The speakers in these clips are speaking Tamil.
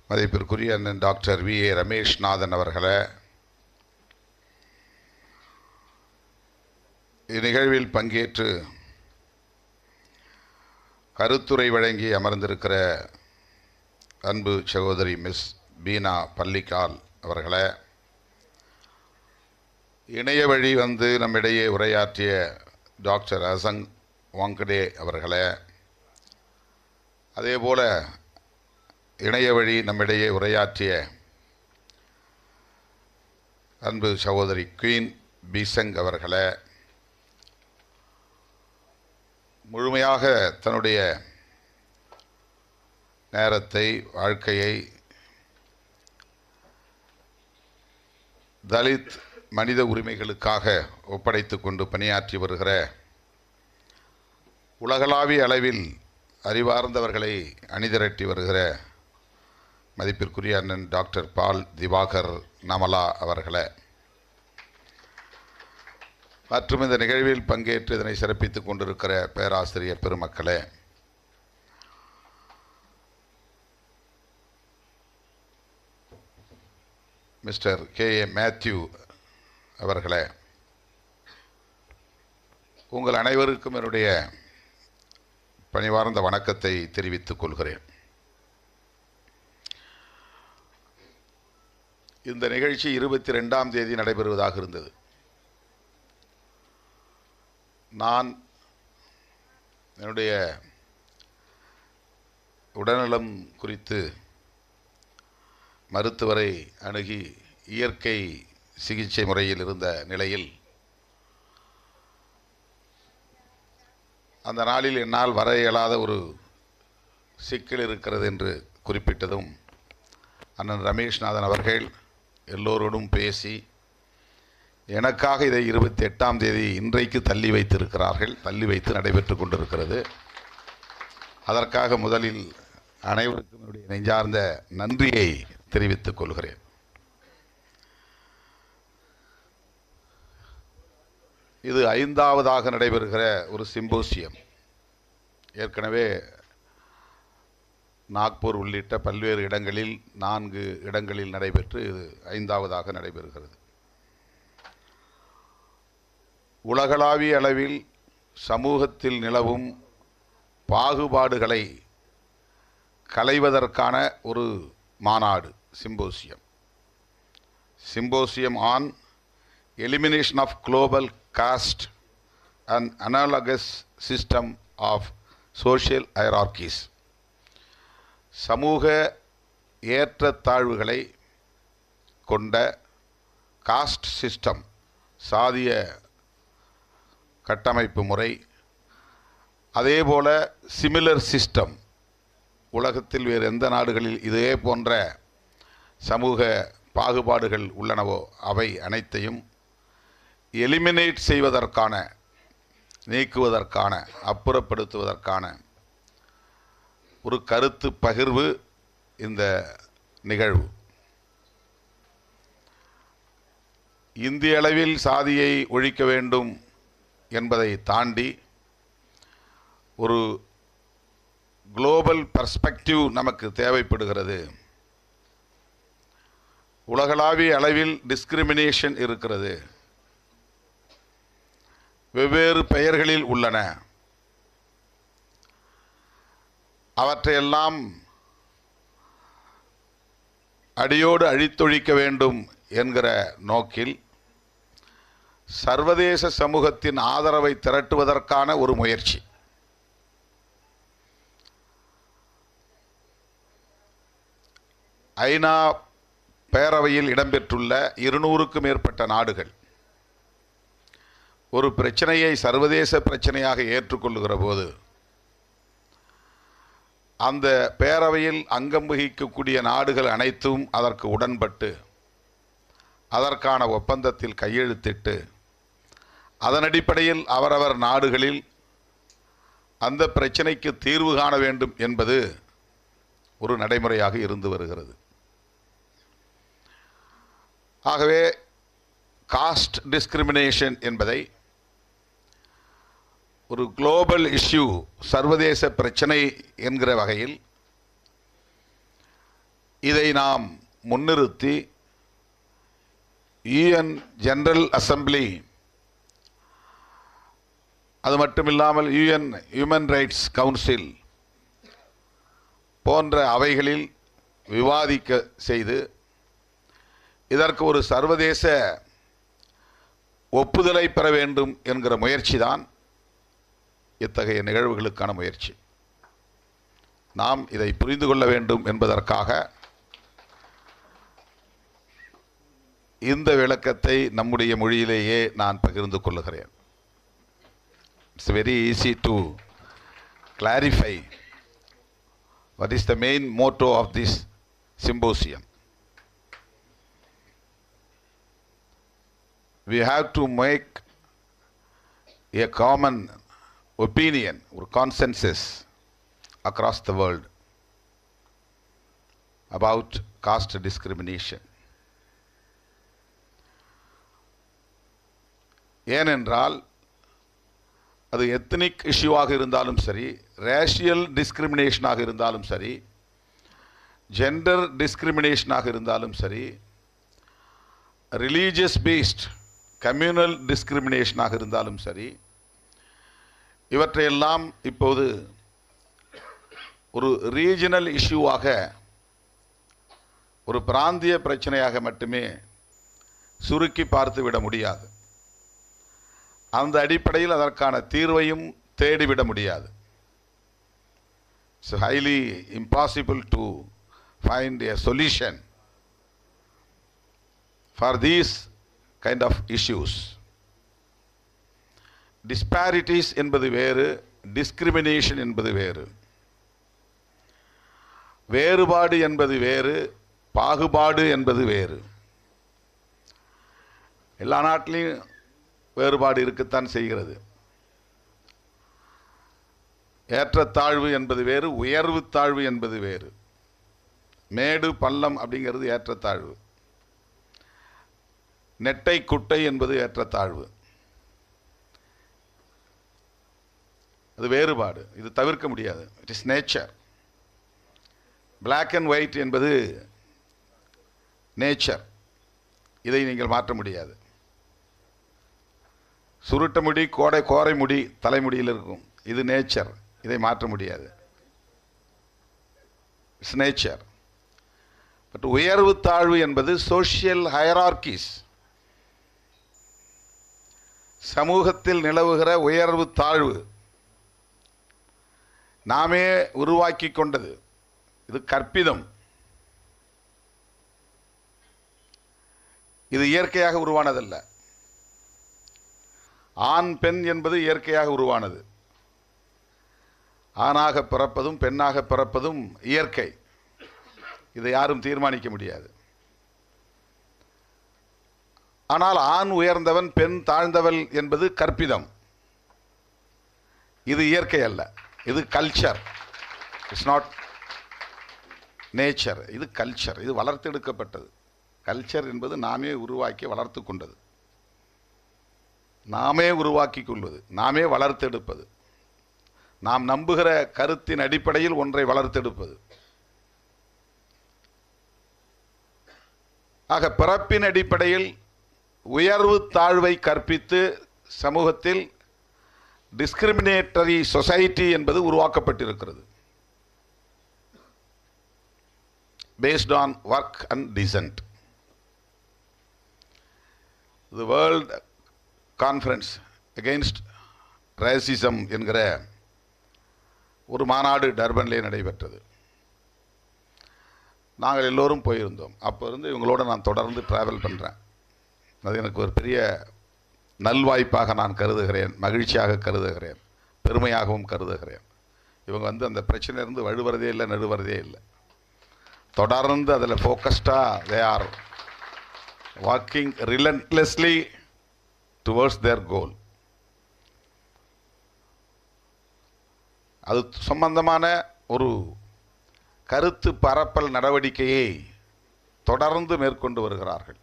மதிப்பிற்குரிய அண்ணன் டாக்டர் வி.ஏ. ரமேஷ்நாதன் அவர்களே, இந்நிகழ்வில் பங்கேற்று கருத்துரை வழங்கி அமர்ந்திருக்கிற அன்பு சகோதரி மிஸ் பீனா பள்ளிக்கால் அவர்களே, இணைய வழி வந்து நம்மிடையே உரையாற்றிய டாக்டர் அசங் வாங்கடே அவர்களே, அதேபோல இணைய வழி நம்மிடையே உரையாற்றிய அன்பு சகோதரி குயின் பீசங் அவர்களே, முழுமையாக தன்னுடைய நேரத்தை, வாழ்க்கையை தலித் மனித உரிமைகளுக்காக ஒப்படைத்து கொண்டு பணியாற்றி வருகிற உலகளாவிய அளவில் அறிவார்ந்தவர்களை அணிதிரட்டி வருகிற மதிப்பிற்குரிய அண்ணன் டாக்டர் பால் திவாகர் நமலா அவர்களே, மற்றும் இந்த நிகழ்வில் பங்கேற்று இதனை சிறப்பித்துக் கொண்டிருக்கிற பேராசிரியர் பெருமக்களே, மிஸ்டர் கே.ஏ. மேத்யூ அவர்களே, உங்கள் அனைவருக்கும் என்னுடைய பணிவார்ந்த வணக்கத்தை தெரிவித்துக் கொள்கிறேன். இந்த நிகழ்ச்சி 22ஆம் தேதி நடைபெறுவதாக இருந்தது. நான் என்னுடைய உடல்நலம் குறித்து மருத்துவரை அணுகி இயற்கை சிகிச்சை முறையில் இருந்த நிலையில் அந்த நாளில் என்னால் வர இயலாத ஒரு சிக்கல் இருக்கிறது என்று குறிப்பிட்டதும் அண்ணன் ரமேஷ்நாதன் அவர்கள் எல்லோரோடும் பேசி எனக்காக இதை 28ஆம் தேதி இன்றைக்கு தள்ளி வைத்து நடைபெற்று கொண்டிருக்கிறது. அதற்காக முதலில் அனைவருக்கும் என்னுடைய நெஞ்சார்ந்த நன்றியை தெரிவித்துக் கொள்கிறேன். இது 5ஆவதாக நடைபெறுகிற ஒரு சிம்போசியம். ஏற்கனவே நாக்பூர் உள்ளிட்ட பல்வேறு இடங்களில் 4 இடங்களில் நடைபெற்று இது 5ஆவதாக நடைபெறுகிறது. உலகளாவிய அளவில் சமூகத்தில் நிலவும் பாகுபாடுகளை களைவதற்கான ஒரு மாநாடு, symposium on elimination of global caste and analogous system of social hierarchies. சமூக ஏற்றத்தாழ்வுகளை கொண்ட காஸ்ட் சிஸ்டம், சாதிய கட்டமைப்பு முறை, அதேபோல சிமிலர் சிஸ்டம், உலகத்தில் வேறு எந்த நாடுகளில் இதே போன்ற சமூக பாகுபாடுகள் உள்ளனவோ அவை அனைத்தையும் எலிமினேட் செய்வதற்கான, நீக்குவதற்கான, அப்புறப்படுத்துவதற்கான ஒரு கருத்து பகிர்வு இந்த நிகழ்வு. இந்திய அளவில் சாதியை ஒழிக்க வேண்டும் என்பதை தாண்டி ஒரு குளோபல் பெர்ஸ்பெக்டிவ் நமக்கு தேவைப்படுகிறது. உலகளாவிய அளவில் டிஸ்கிரிமினேஷன் இருக்கிறது, வெவ்வேறு பெயர்களில் உள்ளன. அவற்றையெல்லாம் அடியோடு அழித்தொழிக்க வேண்டும் என்கிற நோக்கில் சர்வதேச சமூகத்தின் ஆதரவை திரட்டுவதற்கான ஒரு முயற்சி. ஐநா பேரவையில் இடம்பெற்றுள்ள 200க்கும் மேற்பட்ட நாடுகள் ஒரு பிரச்சனையை சர்வதேச பிரச்சனையாக ஏற்றுக்கொள்ளுகிற போது அந்த பேரவையில் அங்கம் வகிக்கக்கூடிய நாடுகள் அனைத்தும் அதற்கு உடன்பட்டு அதற்கான ஒப்பந்தத்தில் கையெழுத்திட்டு அதன் அடிப்படையில் அவரவர் நாடுகளில் அந்த பிரச்சனைக்கு தீர்வு காண வேண்டும் என்பது ஒரு நடைமுறையாக இருந்து வருகிறது. ஆகவே காஸ்ட் டிஸ்கிரிமினேஷன் என்பதை ஒரு குளோபல் இஷ்யூ, சர்வதேச பிரச்சனை என்கிற வகையில் இதை நாம் முன்னிறுத்தி யூஎன் ஜெனரல் அசெம்பிளி, அது மட்டுமில்லாமல் யூஎன் ஹியூமன் ரைட்ஸ் கவுன்சில் போன்ற அவைகளில் விவாதிக்க செய்து இதற்கு ஒரு சர்வதேச ஒப்புதலை பெற வேண்டும் என்கிற முயற்சி தான் இத்தகைய நிகழ்வுகளுக்கான முயற்சி. நாம் இதை புரிந்து கொள்ள வேண்டும் என்பதற்காக இந்த விளக்கத்தை நம்முடைய மொழியிலேயே நான் பகிர்ந்து கொள்ளுகிறேன். It's very easy to clarify what is the main motto of this symposium. We have to make a common opinion or consensus across the world about caste discrimination. ஏனென்றால் அது எத்னிக் இஷ்யூவாக இருந்தாலும் சரி, ரேஷியல் டிஸ்கிரிமினேஷனாக இருந்தாலும் சரி, ஜெண்டர் டிஸ்கிரிமினேஷனாக இருந்தாலும் சரி, ரிலீஜியஸ் பேஸ்ட் கம்யூனல் டிஸ்கிரிமினேஷனாக இருந்தாலும் சரி, இவற்றையெல்லாம் இப்போது ஒரு ரீஜனல் இஷ்யூவாக, ஒரு பிராந்திய பிரச்சனையாக மட்டுமே சுருக்கி பார்த்துவிட முடியாது. அந்த அடிப்படையில் அதற்கான தீர்வையும் தேடிவிட முடியாது. It's highly impossible to find a solution for these kind of issues. Disparities என்பது வேறு, discrimination என்பது வேறு. வேறுபாடு என்பது வேறு, பாகுபாடு என்பது வேறு. எல்லா நாட்டிலையும் வேறுபாடு இருக்கத்தான் செய்கிறது. ஏற்றத்தாழ்வு என்பது வேறு, உயர்வு தாழ்வு என்பது வேறு. மேடு பள்ளம் அப்படிங்கிறது ஏற்றத்தாழ்வு, நெட்டை குட்டை என்பது ஏற்றத்தாழ்வு. அது வேறுபாடு, இது தவிர்க்க முடியாது. It is nature. Black and white என்பது நேச்சர், இதை நீங்கள் மாற்ற முடியாது. சுருட்ட முடி, கோரை முடி தலைமுடியில் இருக்கும், இது நேச்சர், இதை மாற்ற முடியாது. It's nature. பட் உயர்வு தாழ்வு என்பது சோஷியல் ஹைரார்கிஸ், சமூகத்தில் நிலவுகிற உயர்வு தாழ்வு நாமே உருவாக்கி கொண்டது. இது கற்பிதம், இது இயற்கையாக உருவானதல்ல. ஆண் பெண் என்பது இயற்கையாக உருவானது. ஆணாக பிறப்பதும் பெண்ணாக பிறப்பதும் இயற்கை, இதை யாரும் தீர்மானிக்க முடியாது. ஆனால் ஆண் உயர்ந்தவன் பெண் தாழ்ந்தவள் என்பது கற்பிதம், இது இயற்கை அல்ல, இது கல்ச்சர். இட்ஸ் நாட் நேச்சர், இது கல்ச்சர், இது வளர்த்தெடுக்கப்பட்டது. கல்ச்சர் என்பது நாமே உருவாக்கி வளர்த்து கொண்டது, நாமே உருவாக்கி கொள்வது, நாமே வளர்த்தெடுப்பது, நாம் நம்புகிற கருத்தின் அடிப்படையில் ஒன்றை வளர்த்தெடுப்பது. ஆக பிறப்பின் அடிப்படையில் உயர்வு தாழ்வை கற்பித்து சமூகத்தில் டிஸ்கிரிமினேட்டரி சொசைட்டி என்பது உருவாக்கப்பட்டிருக்கிறது. based on work and dissent. The World Conference Against Racism என்கிற ஒரு மாநாடு டர்பனிலே நடைபெற்றது. நாங்கள் எல்லோரும் போயிருந்தோம். அப்போ இருந்து இவங்களோட நான் தொடர்ந்து ட்ராவல் பண்ணுறேன். அது எனக்கு ஒரு பெரிய நல்வாய்ப்பாக நான் கருதுகிறேன், மகிழ்ச்சியாக கருதுகிறேன், பெருமையாகவும் கருதுகிறேன். இவங்க அந்த பிரச்சனையிலிருந்து வழுவுறதே இல்லை, நடுவறதே இல்லை. தொடர்ந்து அதில் ஃபோக்கஸ்டாக they are walking relentlessly towards their goal. அது சம்பந்தமான ஒரு கருத்து பரப்பல் நடவடிக்கையை தொடர்ந்து மேற்கொண்டு வருகிறார்கள்.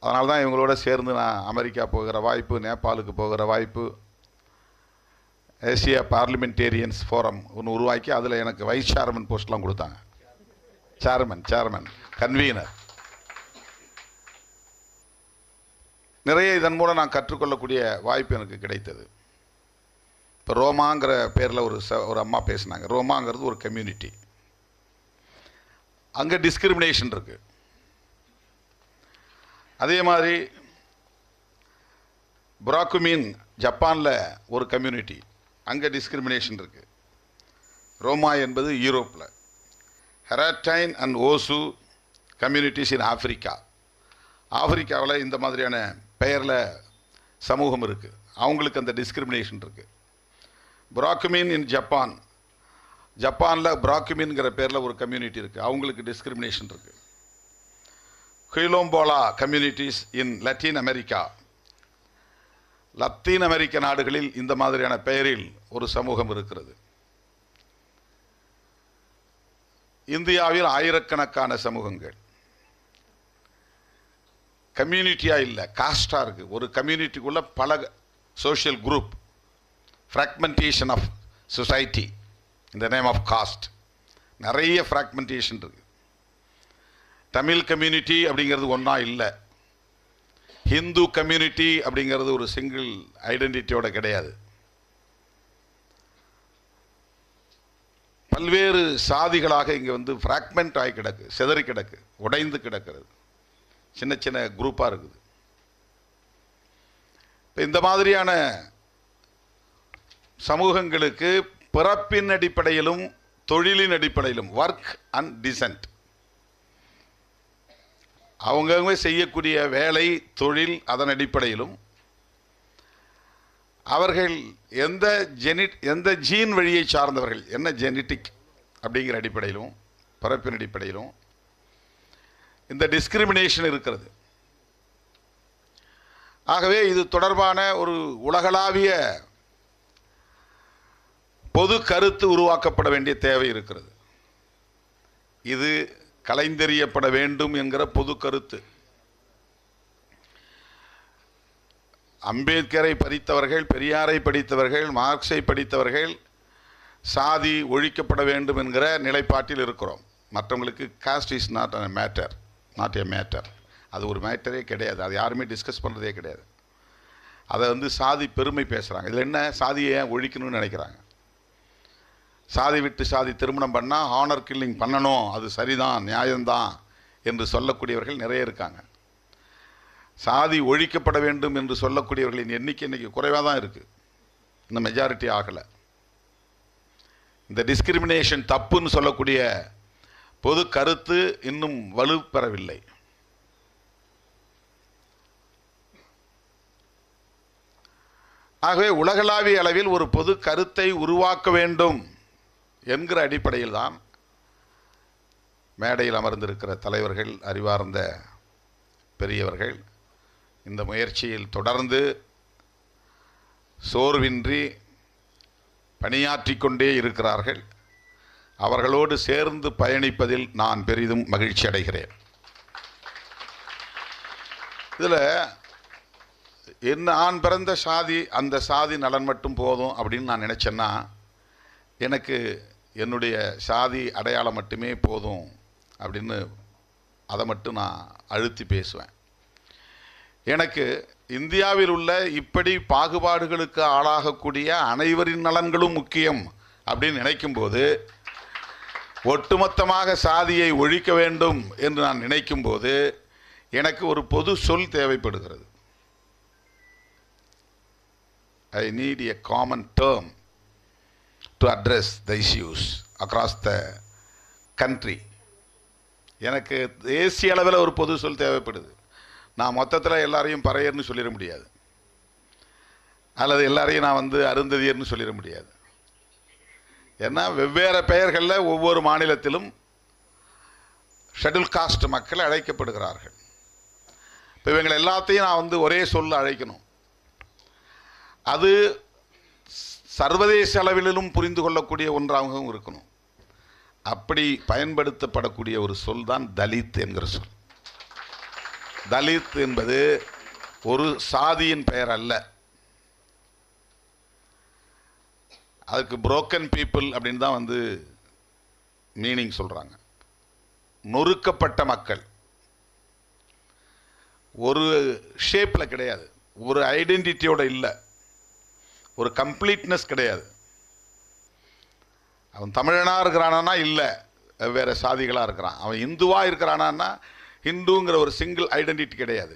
அதனால தான் இவங்களோட சேர்ந்து நான் அமெரிக்கா போகிற வாய்ப்பு, நேபாளுக்கு போகிற வாய்ப்பு, ஏசியா பார்லிமெண்டேரியன்ஸ் ஃபோரம் ஒன்று உருவாக்கி அதில் எனக்கு வைஸ் சேர்மன் போஸ்ட்லாம் கொடுத்தாங்க. Chairman convener. நிறைய இதன் மூலம் நான் கற்றுக்கொள்ளக்கூடிய வாய்ப்பு எனக்கு கிடைத்தது. இப்போ ரோமாங்கிற பேரில் ஒரு அம்மா பேசினாங்க. ரோமாங்கிறது ஒரு கம்யூனிட்டி. அங்கே டிஸ்கிரிமினேஷன் இருக்குது. அதே மாதிரி புராக்குமின் ஜப்பானில் ஒரு கம்யூனிட்டி, அங்கே டிஸ்கிரிமினேஷன் இருக்குது. ரோமா என்பது யூரோப்பில். ஹெராட்டைன் அண்ட் ஓசு கம்யூனிட்டிஸ் இன் ஆப்பிரிக்காவில் இந்த மாதிரியான பெயரில் சமூகம் இருக்குது. அவங்களுக்கு அந்த டிஸ்கிரிமினேஷன் இருக்குது. புராக்குமின் இன் ஜப்பானில் புராக்குமின்கிற பேரில் ஒரு கம்யூனிட்டி இருக்குது. அவங்களுக்கு டிஸ்கிரிமினேஷன் இருக்குது. குயிலோம்போலா கம்யூனிட்டிஸ் இன் லத்தீன் அமெரிக்க நாடுகளில் இந்த மாதிரியான பெயரில் ஒரு சமூகம் இருக்கிறது. இந்தியாவில் ஆயிரக்கணக்கான சமூகங்கள். கம்யூனிட்டியாக இல்லை, காஸ்டாக இருக்குது. ஒரு கம்யூனிட்டிக்குள்ளே பல social group, fragmentation of society இந்த நேம் ஆஃப் காஸ்ட். நிறைய ஃப்ராக்மெண்டேஷன் இருக்குது. தமிழ் கம்யூனிட்டி அப்படிங்கிறது ஒன்றா இல்லை. ஹிந்து கம்யூனிட்டி அப்படிங்கிறது ஒரு சிங்கிள் ஐடென்டிட்டியோட கிடையாது. பல்வேறு சாதிகளாக இங்கே வந்து ஃப்ராக்மெண்ட் ஆகி கிடக்கு, சிதறி கிடக்கு, உடைந்து கிடக்கிறது, சின்ன சின்ன குரூப்பாக இருக்குது. இப்போ இந்த மாதிரியான சமூகங்களுக்கு பிறப்பின் அடிப்படையிலும் தொழிலின் அடிப்படையிலும் ஒர்க் அண்ட் டிசென்ட், அவங்கவுங்க செய்யக்கூடிய வேலை தொழில் அதன் அடிப்படையிலும் அவர்கள் எந்த ஜீன் வழியை சார்ந்தவர்கள், என்ன ஜெனட்டிக் அப்படிங்கிற அடிப்படையிலும் பிறப்பின் அடிப்படையிலும் இந்த டிஸ்கிரிமினேஷன் இருக்கிறது. ஆகவே இது தொடர்பான ஒரு உலகளாவிய பொது கருத்து உருவாக்கப்பட வேண்டிய தேவை இருக்கிறது. இது கலைந்தெறியப்பட வேண்டும் என்கிற பொது கருத்து. அம்பேத்கரை படித்தவர்கள், பெரியாரை படித்தவர்கள், மார்க்ஸை படித்தவர்கள் சாதி ஒழிக்கப்பட வேண்டும் என்கிற நிலைப்பாட்டில் இருக்கிறோம். மற்றவங்களுக்கு cost is not a matter. அது ஒரு மேட்டரே கிடையாது. அது யாருமே டிஸ்கஸ் பண்ணுறதே கிடையாது. அதை வந்து சாதி பெருமை பேசுகிறாங்க. இதில் என்ன, சாதியை ஏன் ஒழிக்கணும்னு நினைக்கிறாங்க. சாதி விட்டு சாதி திருமணம் பண்ணால் ஹானர் கில்லிங் பண்ணணும், அது சரிதான், நியாயம்தான் என்று சொல்லக்கூடியவர்கள் நிறைய இருக்காங்க. சாதி ஒழிக்கப்பட வேண்டும் என்று சொல்லக்கூடியவர்களின் எண்ணிக்கை இன்றைக்கி குறைவாக தான் இருக்குது, இன்னும் மெஜாரிட்டி ஆகலை. இந்த டிஸ்கிரிமினேஷன் தப்புன்னு சொல்லக்கூடிய பொது கருத்து இன்னும் வலுப்பெறவில்லை. ஆகவே உலகளாவிய அளவில் ஒரு பொது கருத்தை உருவாக்க வேண்டும் என்கிற அடிப்படையில் தான் மேடையில் அமர்ந்திருக்கிற தலைவர்கள், அறிவார்ந்த பெரியவர்கள் இந்த முயற்சியில் தொடர்ந்து சோர்வின்றி பணியாற்றி கொண்டே இருக்கிறார்கள். அவர்களோடு சேர்ந்து பயணிப்பதில் நான் பெரிதும் மகிழ்ச்சி அடைகிறேன். இதில் நான் பிறந்த சாதி, அந்த சாதி நலன் மட்டும் போதும் அப்படின்னு நான் நினச்சேன்னா எனக்கு என்னுடைய சாதி அடையாளம் மட்டுமே போதும் அப்படின்னு அதை மட்டும் நான் அழுத்தி பேசுவேன். எனக்கு இந்தியாவில் உள்ள இப்படி பாகுபாடுகளுக்கு ஆளாகக்கூடிய அனைவரின் நலன்களும் முக்கியம் அப்படின்னு நினைக்கும்போது, ஒட்டுமொத்தமாக சாதியை ஒழிக்க வேண்டும் என்று நான் நினைக்கும்போது எனக்கு ஒரு பொது சொல் தேவைப்படுகிறது. I need a common term to address the issues across the country. எனக்கு தேசிய அளவில் ஒரு பொது சொல் தேவைப்படுது. நான் மொத்தத்தில் எல்லாரையும் பறையர்னு சொல்லிட முடியாது, அல்லது எல்லாரையும் நான் வந்து அருந்ததியர்னு சொல்லிட முடியாது. ஏன்னா வெவ்வேறு பெயர்களில் ஒவ்வொரு மாநிலத்திலும் ஷெட்யூல் காஸ்ட் மக்கள் அழைக்கப்படுகிறார்கள். இப்போ இவங்களை எல்லாத்தையும் நான் வந்து ஒரே சொல்ல அழைக்கணும். அது சர்வதேச அளவிலும் புரிந்து கொள்ளக்கூடிய ஒன்றாகவும் இருக்கணும். அப்படி பயன்படுத்தப்படக்கூடிய ஒரு சொல் தான் தலித் என்கிற சொல். தலித் என்பது ஒரு சாதியின் பெயர் அல்ல. அதுக்கு புரோக்கன் பீப்புள் அப்படின்னு தான் வந்து மீனிங் சொல்கிறாங்க. நொறுக்கப்பட்ட மக்கள். ஒரு ஷேப்பில் கிடையாது, ஒரு ஐடென்டிட்டியோட இல்லை, ஒரு கம்ப்ளீட்னஸ் கிடையாது. அவன் தமிழனாக இருக்கிறானா இல்லை, வெவ்வேறு சாதிகளாக இருக்கிறான். அவன் இந்துவாக இருக்கிறானா ஹிந்துங்கிற ஒரு சிங்கிள் ஐடென்டிட்டி கிடையாது,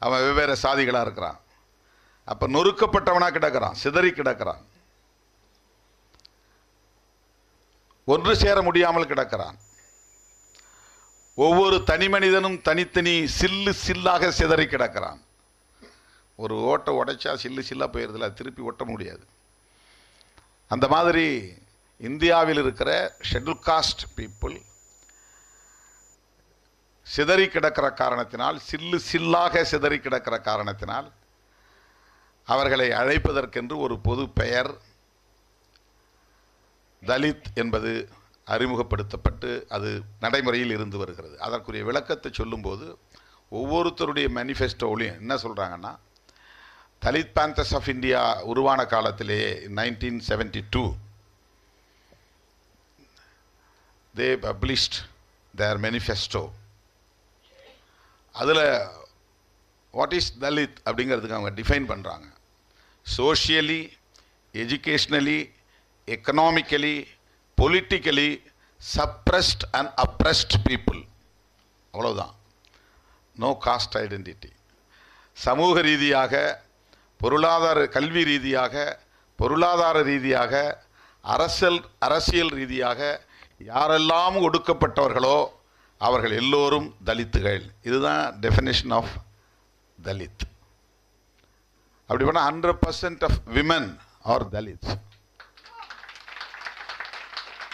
அவன் வெவ்வேறு சாதிகளாக இருக்கிறான். அப்போ நொறுக்கப்பட்டவனாக கிடக்கிறான், சிதறி கிடக்கிறான், ஒன்று சேர முடியாமல் கிடக்கிறான். ஒவ்வொரு தனி மனிதனும் தனித்தனி சில்லு சில்லாக சிதறி கிடக்கிறான். ஒரு ஓட்டை உடைச்சா சில்லு சில்லாக போயிடுறதில்ல, திருப்பி ஒட்ட முடியாது. அந்த மாதிரி இந்தியாவில் இருக்கிற ஷெட்யூல் காஸ்ட் பீப்புள் சிதறி கிடக்கிற காரணத்தினால், சில்லு சில்லாக சிதறி கிடக்கிற காரணத்தினால் அவர்களை அழைப்பதற்கென்று ஒரு பொது பெயர் தலித் என்பது அறிமுகப்படுத்தப்பட்டு அது நடைமுறையில் இருந்து வருகிறது. அதற்குரிய விளக்கத்தை சொல்லும்போது ஒவ்வொருத்தருடைய மேனிஃபெஸ்டோவிலையும் என்ன சொல்கிறாங்கன்னா, தலித் பேந்தர்ஸ் ஆஃப் இந்தியா உருவான காலத்திலேயே 1972 they published their manifesto. அதில் வாட் இஸ் தலித் அப்படிங்கிறதுக்கு அவங்க டிஃபைன் பண்ணுறாங்க. Socially, educationally, economically, politically suppressed and oppressed people. அவ்வளவுதான். No caste identity. சமூக ரீதியாக, பொருளாதார கல்வி ரீதியாக, பொருளாதார ரீதியாக, அரசியல் ரீதியாக யாரெல்லாம் ஒடுக்கப்பட்டவர்களோ அவர்கள் எல்லோரும் தலித்துகள். இதுதான் டெஃபினேஷன் ஆஃப் தலித். அப்படி பண்ணால் 100% ஆஃப் விமன் ஆர் தலித்.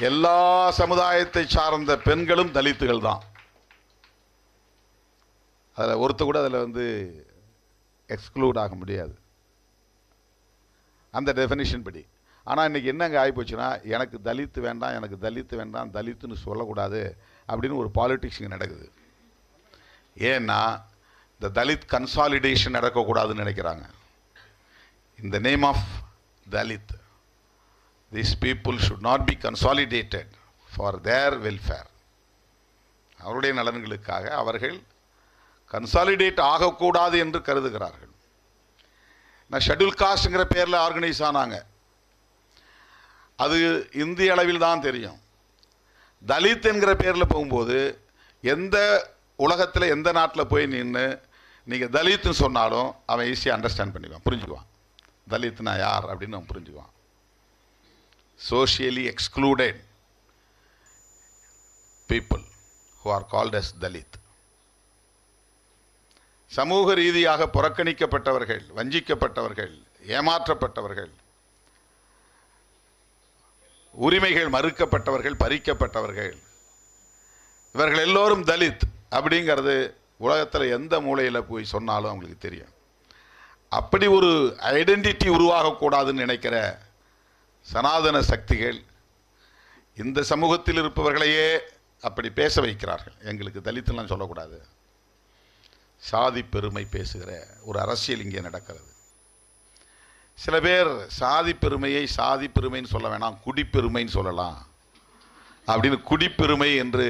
எல்லா சமுதாயத்தை சார்ந்த பெண்களும் தலித்துகள் தான். அதில் ஒருத்த கூட அதில் வந்து எக்ஸ்க்ளூட் ஆக முடியாது அந்த டெஃபினிஷன் படி. ஆனால் இன்றைக்கி என்னங்க ஆகிப்போச்சுன்னா, எனக்கு தலித்து வேண்டாம், எனக்கு தலித்து வேண்டாம், தலித்துன்னு சொல்லக்கூடாது அப்படின்னு ஒரு பாலிட்டிக்ஸ் இங்கே நடக்குது. ஏன்னா இந்த தலித் கன்சாலிடேஷன் நடக்கக்கூடாதுன்னு நினைக்கிறாங்க. In the name of Dalit, these people should not be consolidated for their welfare. அவருடைய நலன்களுக்காக அவர்கள் கன்சாலிடேட் ஆகக்கூடாது என்று கருதுகிறார்கள். நான் ஷெட்யூல் காஸ்ட்ங்கிற பேரில் ஆர்கனைஸ் ஆனாங்க, அது இந்திய அளவில் தான் தெரியும். தலித் என்கிற பேரில் போகும்போது எந்த உலகத்தில் எந்த நாட்டில் போய் நின்று நீங்கள் தலித்துன்னு சொன்னாலும் அவன் ஈஸியாக அண்டர்ஸ்டாண்ட் பண்ணிக்குவான், புரிஞ்சுக்குவான். தலித்னா யார் அப்படின்னு அவன் புரிஞ்சுக்குவான். Socially excluded people who are called as Dalit. சமூக ரீதியாக புறக்கணிக்கப்பட்டவர்கள், வஞ்சிக்கப்பட்டவர்கள், ஏமாற்றப்பட்டவர்கள், உரிமைகள் மறுக்கப்பட்டவர்கள், பறிக்கப்பட்டவர்கள், இவர்கள் எல்லோரும் தலித் அப்படிங்கிறது உலகத்தில் எந்த மூலையில் போய் சொன்னாலும் அவங்களுக்கு தெரியும். அப்படி ஒரு ஐடென்டிட்டி உருவாகக்கூடாதுன்னு நினைக்கிற சனாதன சக்திகள் இந்த சமூகத்தில் இருப்பவர்களையே அப்படி பேச வைக்கிறார்கள். எங்களுக்கு தலித்துலாம் சொல்லக்கூடாது, சாதி பெருமை பேசுகிற ஒரு அரசியல் இங்கே நடக்கிறது. சில பேர் சாதி பெருமையை சாதி பெருமைன்னு சொல்ல வேணாம், குடிப்பெருமைன்னு சொல்லலாம் அப்படின்னு குடிப்பெருமை என்று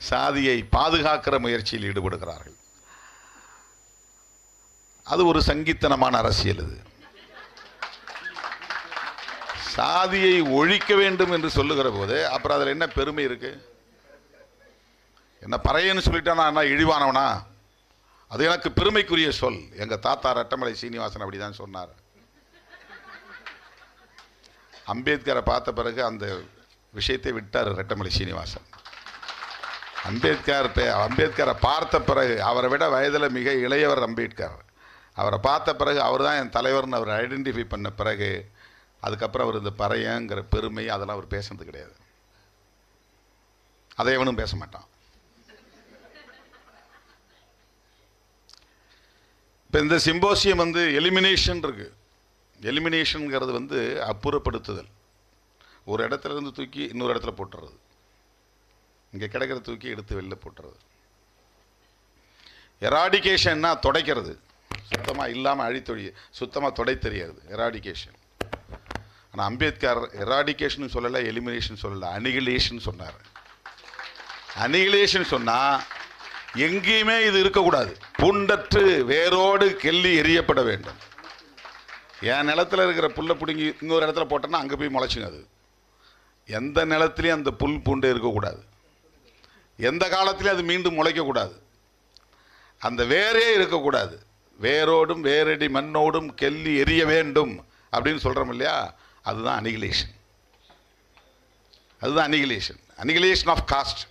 சாதியை பாதுகாக்கிற முயற்சியில் ஈடுபடுகிறார்கள். அது ஒரு சங்கித்தனமான அரசியல். இது சாதியை ஒழிக்க வேண்டும் என்று சொல்லுகிற போது அப்புறம் அதில் என்ன பெருமை இருக்கு? என்ன பறையன்னு சொல்லிட்டானா என்ன இழிவானவனா? அது எனக்கு பெருமைக்குரிய சொல். எங்கள் தாத்தா ரெட்டமலை சீனிவாசன் அப்படி தான் சொன்னார். அம்பேத்கரை பார்த்த பிறகு அந்த விஷயத்தை விட்டார் ரெட்டமலை சீனிவாசன். அம்பேத்கரை பார்த்த பிறகு, அவரை விட வயதில் மிக இளையவர் அம்பேத்கர், அவரை பார்த்த பிறகு அவர் தான் என் தலைவர்னு அவர் ஐடென்டிஃபை பண்ண பிறகு அதுக்கப்புறம் அவர் இந்த பறையங்கிற பெருமை அதெல்லாம் அவர் பேசுறது கிடையாது. அதை எவனும் பேச மாட்டான். இப்போ இந்த சிம்போசியம் வந்து எலிமினேஷன் இருக்கு. எலிமினேஷனுங்கிறது வந்து அப்புறப்படுத்துதல். ஒரு இடத்துல இருந்து தூக்கி இன்னொரு இடத்துல போட்டுறது, இங்கே கிடைக்கிற தூக்கி எடுத்து வெளில போட்டுறது. எராடிகேஷன்னா துடைக்கிறது, சுத்தமாக இல்லாமல் அழித்தொழி, சுத்தமாக தொடை தெரியாது எராடிகேஷன். ஆனால் அம்பேத்கர் எராடிகேஷன் சொல்லலை, எலிமினேஷன் சொல்லலை, அனிகிலேஷன் சொன்னார். அனிகிலேஷன் சொன்னால் எங்கேயுமே இது இருக்கக்கூடாது, பூண்டற்று வேரோடு கெல்லி எரியப்பட வேண்டும். என் நிலத்தில் இருக்கிற புல்லை பிடுங்கி இன்னொரு இடத்துல போட்டோன்னா அங்கே போய் முளைச்சுங்க. அது எந்த நிலத்திலையும் அந்த புல் பூண்டே இருக்கக்கூடாது, எந்த காலத்திலையும் அது மீண்டும் முளைக்கக்கூடாது, அந்த வேரே இருக்கக்கூடாது. வேரோடும் வேரடி மண்ணோடும் கெல்லி எரிய வேண்டும் அப்படின்னு சொல்கிறோம் இல்லையா, அதுதான் அனிகிலேஷன். அதுதான் அனிகிலேஷன். Annihilation of caste.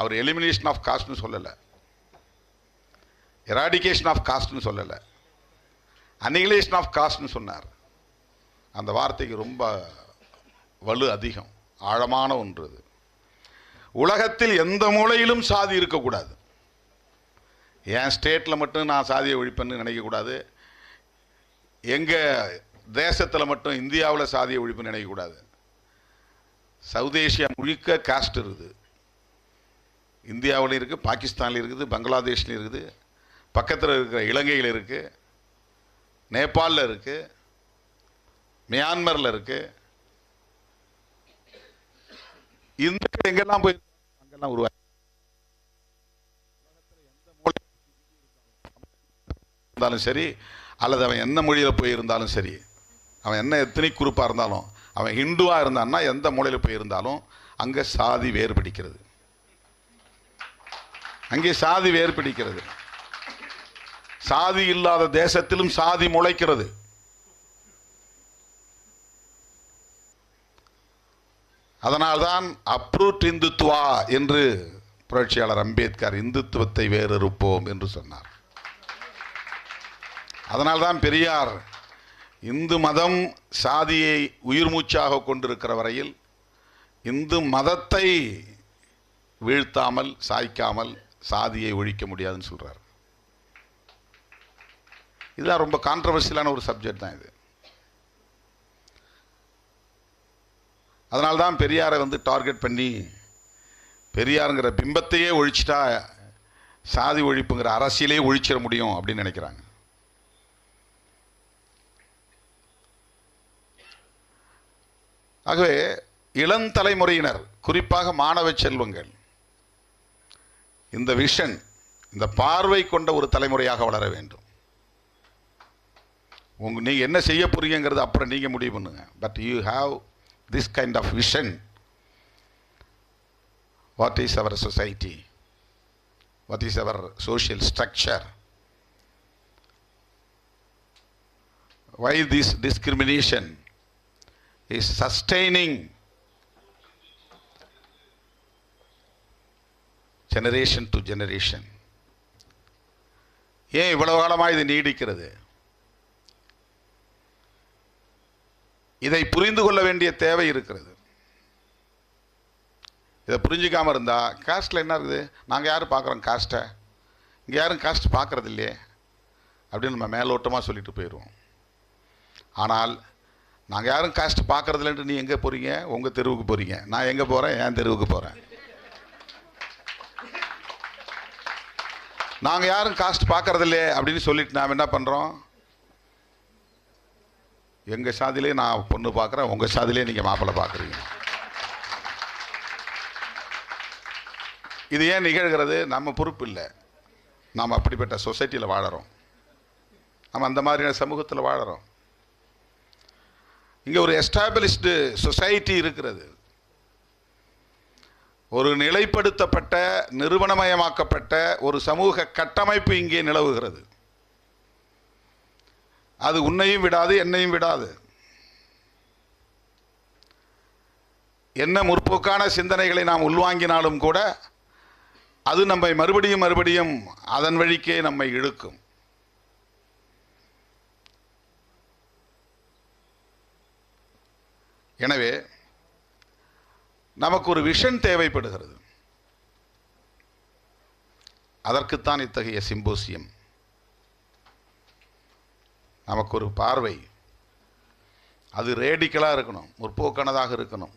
அவர் எலிமினேஷன் ஆஃப் காஸ்ட்னு சொல்லலை, எராடிகேஷன் ஆஃப் காஸ்ட்னு சொல்லலை, அனிகிலேஷன் ஆஃப் காஸ்ட்னு சொன்னார். அந்த வார்த்தைக்கு ரொம்ப வலு அதிகம், ஆழமான ஒன்று. அது உலகத்தில் எந்த மூலையிலும் சாதி இருக்கக்கூடாது. என் ஸ்டேட்டில் மட்டும் நான் சாதியை ஒழிப்பேன்னு நினைக்கக்கூடாது, எங்கள் தேசத்தில் மட்டும் இந்தியாவில் சாதியை ஒழிப்புன்னு நினைக்கக்கூடாது. சவுத் ஏஷியா முழுக்க காஸ்ட் இருக்குது. இந்தியாவிலையும் இருக்குது, பாகிஸ்தான்லையும் இருக்குது, பங்களாதேஷ்லையும் இருக்குது, பக்கத்தில் இருக்கிற இலங்கையில் இருக்குது, நேபாளில் இருக்குது, மியான்மரில் இருக்குது. இந்துக்கள் எங்கெல்லாம் போய் அங்கெல்லாம் உருவாக்கி இருந்தாலும் சரி, அல்லது அவன் என்ன மொழியில் போயிருந்தாலும் சரி, அவன் என்ன எத்தனிக் குரூப்பாக இருந்தாலும், அவன் ஹிந்துவாக இருந்தான்னா எந்த மூலையில் போயிருந்தாலும் அங்கே சாதி வேறுபிடிக்கிறது. அங்கே சாதி வேறுபிடிக்கிறது. சாதி இல்லாத தேசத்திலும் சாதி முளைக்கிறது. அதனால்தான் அப்ரூட் இந்துத்துவா என்று புரட்சியாளர் அம்பேத்கர் இந்துத்துவத்தை வேறறுப்போம் என்று சொன்னார். அதனால்தான் பெரியார் இந்து மதம் சாதியை உயிர் மூச்சாக கொண்டிருக்கிற வரையில் இந்து மதத்தை வீழ்த்தாமல் சாய்க்காமல் சாதியை ஒழிக்க முடியாதுன்னு சொல்றார். இதுதான் ரொம்ப கான்ட்ரவர்சியலான ஒரு சப்ஜெக்ட் தான் இது. அதனால்தான் பெரியாரை டார்கெட் பண்ணி பெரியாருங்கிற பிம்பத்தையே ஒழிச்சிட்டா சாதி ஒழிப்புங்கிற அரசியலே ஒழிச்சிட முடியும் அப்படின்னு நினைக்கிறாங்க. ஆகவே இளந்தலைமுறையினர், குறிப்பாக மாணவ செல்வங்கள், இந்த விஷன், இந்த பார்வை கொண்ட ஒரு தலைமுறையாக வளர வேண்டும். நீங்கள் என்ன செய்ய போறீங்கிறது அப்புறம் நீங்கள் முடிவு பண்ணுங்க. But you have this kind of vision. What is our society? What is our social structure? Why this discrimination is sustaining generation to generation? ஏன் இவ்வளவு காலமாக இது நீடிக்கிறது? இதை புரிந்து கொள்ள வேண்டிய தேவை இருக்கிறது. இதை புரிஞ்சிக்காம இருந்தால் காஸ்ட்டில் என்ன இருக்குது, நாங்கள் யாரும் பார்க்குறோம் காஸ்ட்டை, இங்கே யாரும் காஸ்ட் பார்க்குறது இல்லையே அப்படின்னு நம்ம மேலோட்டமாக சொல்லிட்டு போயிடுவோம். ஆனால் நாங்கள் யாரும் காஸ்ட் பார்க்குறதில்லன்ட்டு நீ எங்கே போகிறீங்க? உங்கள் தெருவுக்கு போகிறீங்க. நான் எங்கே போகிறேன்? என் தெருவுக்கு போகிறேன். நாங்கள் யாரும் காஸ்ட் பார்க்குறதில்லையே அப்படின்னு சொல்லிட்டு நாம் என்ன பண்ணுறோம்? எங்கள் சாதியிலே நான் பொண்ணு பார்க்குறேன், உங்கள் சாதியிலே நீங்கள் மாப்பிள்ளை பார்க்குறீங்க. இது ஏன் நிகழ்கிறது? நம்ம பொறுப்பு இல்லை. நாம் அப்படிப்பட்ட சொசைட்டியில் வாழறோம், நம்ம அந்த மாதிரியான சமூகத்தில் வாழறோம். இங்கே ஒரு எஸ்டாப்ளிஷ்டு சொசைட்டி இருக்கிறது, ஒரு நிலைப்படுத்தப்பட்ட நிறுவனமயமாக்கப்பட்ட ஒரு சமூக கட்டமைப்பு இங்கே நிலவுகிறது. அது உன்னையும் விடாது, என்னையும் விடாது. என்ன முற்போக்கான சிந்தனைகளை நாம் உள்வாங்கினாலும் கூட அது நம்மை மறுபடியும் மறுபடியும் அதன் வழிக்கே நம்மை இழுக்கும். எனவே நமக்கு ஒரு விஷன் தேவைப்படுகிறது. அதற்குத்தான் இத்தகைய சிம்போசியம். நமக்கு ஒரு பார்வை, அது ரேடிக்கலாக இருக்கணும், முற்போக்கானதாக இருக்கணும்,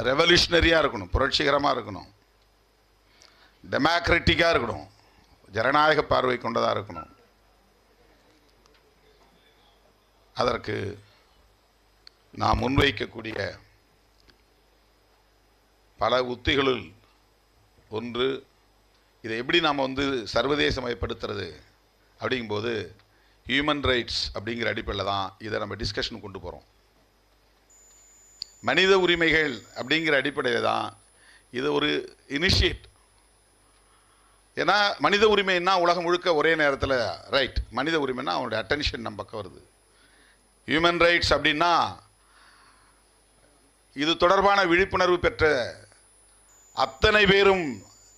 ரெவல்யூஷனரியாக இருக்கணும், புரட்சிகரமாக இருக்கணும், டெமோக்ராட்டிக்காக இருக்கணும், ஜனநாயக பார்வை கொண்டதாக இருக்கணும். அதற்கு நாம் முன்வைக்கக்கூடிய பல உத்திகளுள் ஒன்று, இதை எப்படி நாம் சர்வதேசமயப்படுத்துறது அப்படிங்கும்போது ஹியூமன் ரைட்ஸ் அப்படிங்கிற அடிப்படையில் தான் இதை நம்ம டிஸ்கஷன் கொண்டு போகிறோம். மனித உரிமைகள் அப்படிங்கிற அடிப்படையில் தான் இது ஒரு இனிஷியேட். ஏன்னா மனித உரிமைன்னா உலகம் முழுக்க ஒரே நேரத்தில் ரைட், மனித உரிமைன்னா அவனுடைய அட்டென்ஷன் நம்ம பக்கம் வருது. ஹியூமன் ரைட்ஸ் அப்படின்னா இது தொடர்பான விழிப்புணர்வு பெற்ற அத்தனை பேரும்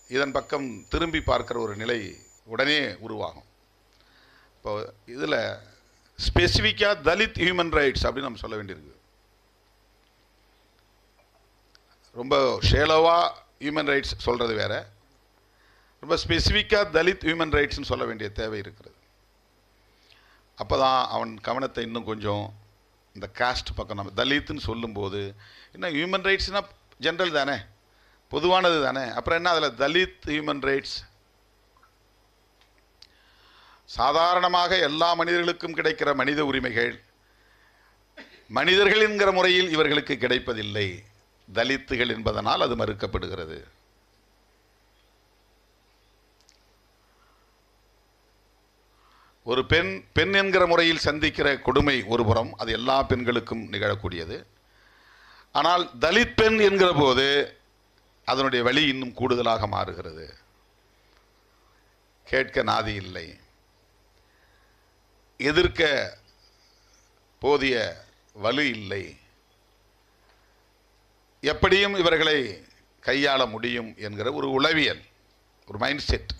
இதன் பக்கம் திரும்பி பார்க்கிற ஒரு நிலை உடனே உருவாகும். இப்போ இதில் ஸ்பெசிஃபிக்காக தலித் ஹியூமன் ரைட்ஸ் அப்படின்னு நம்ம சொல்ல வேண்டியிருக்கு. ரொம்ப ஷேலோவாக ஹியூமன் ரைட்ஸ் சொல்கிறது வேற, ரொம்ப ஸ்பெசிஃபிக்காக தலித் ஹியூமன் ரைட்ஸ்னு சொல்ல வேண்டிய தேவை இருக்கிறது. அப்போ தான் அவன் கவனத்தை இன்னும் கொஞ்சம் இந்த காஸ்ட் பக்கம், நம்ம தலித்துன்னு சொல்லும்போது என்ன ஹியூமன் ரைட்ஸ்னால் ஜென்ரல் தானே, பொதுவானது தானே, அப்புறம் என்ன அதில் தலித் ஹியூமன் ரைட்ஸ்? சாதாரணமாக எல்லா மனிதர்களுக்கும் கிடைக்கிற மனித உரிமைகள் மனிதர்கள் என்கிற முறையில் இவர்களுக்கு கிடைப்பதில்லை. தலித்துகள் என்பதனால் அது மறுக்கப்படுகிறது. ஒரு பெண் என்கிற முறையில் சந்திக்கிற கொடுமை ஒரு புறம், அது எல்லா பெண்களுக்கும் நிகழக்கூடியது. ஆனால் தலித் பெண் என்கிற போது அதனுடைய வலி இன்னும் கூடுதலாக மாறுகிறது. கேட்க நாதி இல்லை, எதிர்க்க போதிய வலு இல்லை, எப்படியும் இவர்களை கையாள முடியும் என்கிற ஒரு உளவியல், ஒரு மைண்ட் செட்.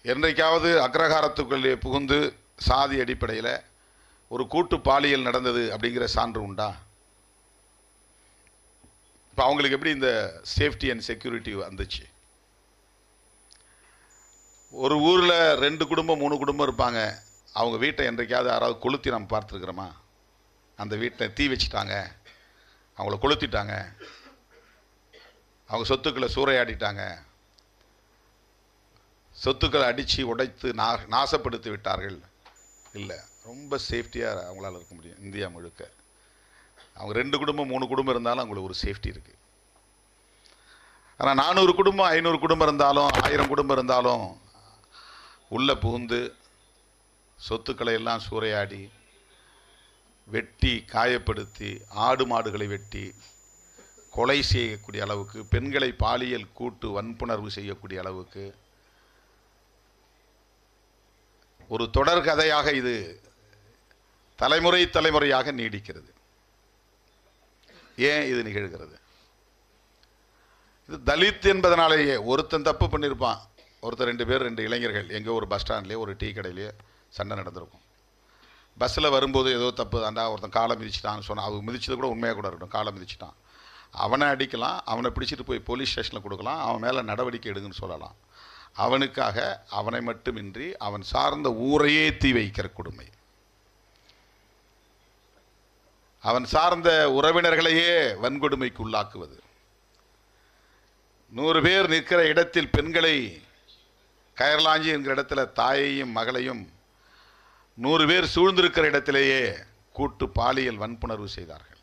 என்றைக்காவது அக்ரஹாரத்துக்குள்ளே புகுந்து சாதி அடிப்படையில் ஒரு கூட்டு பாலியல் நடந்தது அப்படிங்கிற சான்று உண்டா? இப்போ அவங்களுக்கு எப்படி இந்த சேஃப்டி அண்ட் செக்யூரிட்டி வந்துச்சு? ஒரு ஊரில் 2 குடும்பம் 3 குடும்பம் இருப்பாங்க. அவங்க வீட்டை என்றைக்காவது யாராவது கொளுத்தி நம்ம பார்த்துருக்குறோமா? அந்த வீட்டை தீ வச்சுட்டாங்க, அவங்கள கொளுத்திட்டாங்க, அவங்க சொத்துக்களை சூறையாடிட்டாங்க, சொத்துக்களை அடித்து உடைத்து நாசப்படுத்தி விட்டார்கள். இல்லை, ரொம்ப சேஃப்டியாக அவங்களால இருக்க முடியும். இந்தியா முழுக்க அவங்க 2 குடும்பம் 3 குடும்பம் இருந்தாலும் அவங்களுக்கு ஒரு சேஃப்டி இருக்குது. ஆனால் 400 குடும்பம் 500 குடும்பம் இருந்தாலும் 1000 குடும்பம் இருந்தாலும் உள்ளே புகுந்து சொத்துக்களை எல்லாம் சூறையாடி வெட்டி காயப்படுத்தி ஆடு மாடுகளை வெட்டி கொலை செய்யக்கூடிய அளவுக்கு, பெண்களை பாலியல் கூட்டு வன்புணர்வு செய்யக்கூடிய அளவுக்கு ஒரு தொடர் கதையாக இது தலைமுறையாக நீடிக்கிறது. ஏன் இது நிகழ்கிறது? இது தலித் என்பதனாலேயே. ஒருத்தன் தப்பு பண்ணியிருப்பான், ஒருத்தர் 2 பேர் 2 இளைஞர்கள் எங்கே ஒரு பஸ் ஸ்டாண்ட்லேயே ஒரு டீ கடையிலேயே சண்டை நடந்திருக்கும். பஸ்ஸில் வரும்போது ஏதோ தப்பு தாண்டா, ஒருத்தன் காலை மிதிச்சிட்டான்னு சொன்னான். அவங்க மிதிச்சது கூட உண்மையாக கூட இருக்கட்டும், காலை மிதிச்சிட்டான், அவனை அடிக்கலாம், அவனை பிடிச்சிட்டு போய் போலீஸ் ஸ்டேஷனில் கொடுக்கலாம், அவன் மேலே நடவடிக்கை எடுங்கன்னு சொல்லலாம். அவனுக்காக அவனை மட்டுமின்றி அவன் சார்ந்த ஊரையே தீ வைக்கிற கொடுமை, அவன் சார்ந்த உறவினர்களையே வன்கொடுமைக்கு உள்ளாக்குவது, 100 பேர் நிற்கிற இடத்தில் பெண்களை, கயர்லாஞ்சி என்கிற இடத்துல தாயையும் மகளையும் 100 பேர் சூழ்ந்திருக்கிற இடத்திலேயே கூட்டு பாலியல் வன்புணர்வு செய்தார்கள்.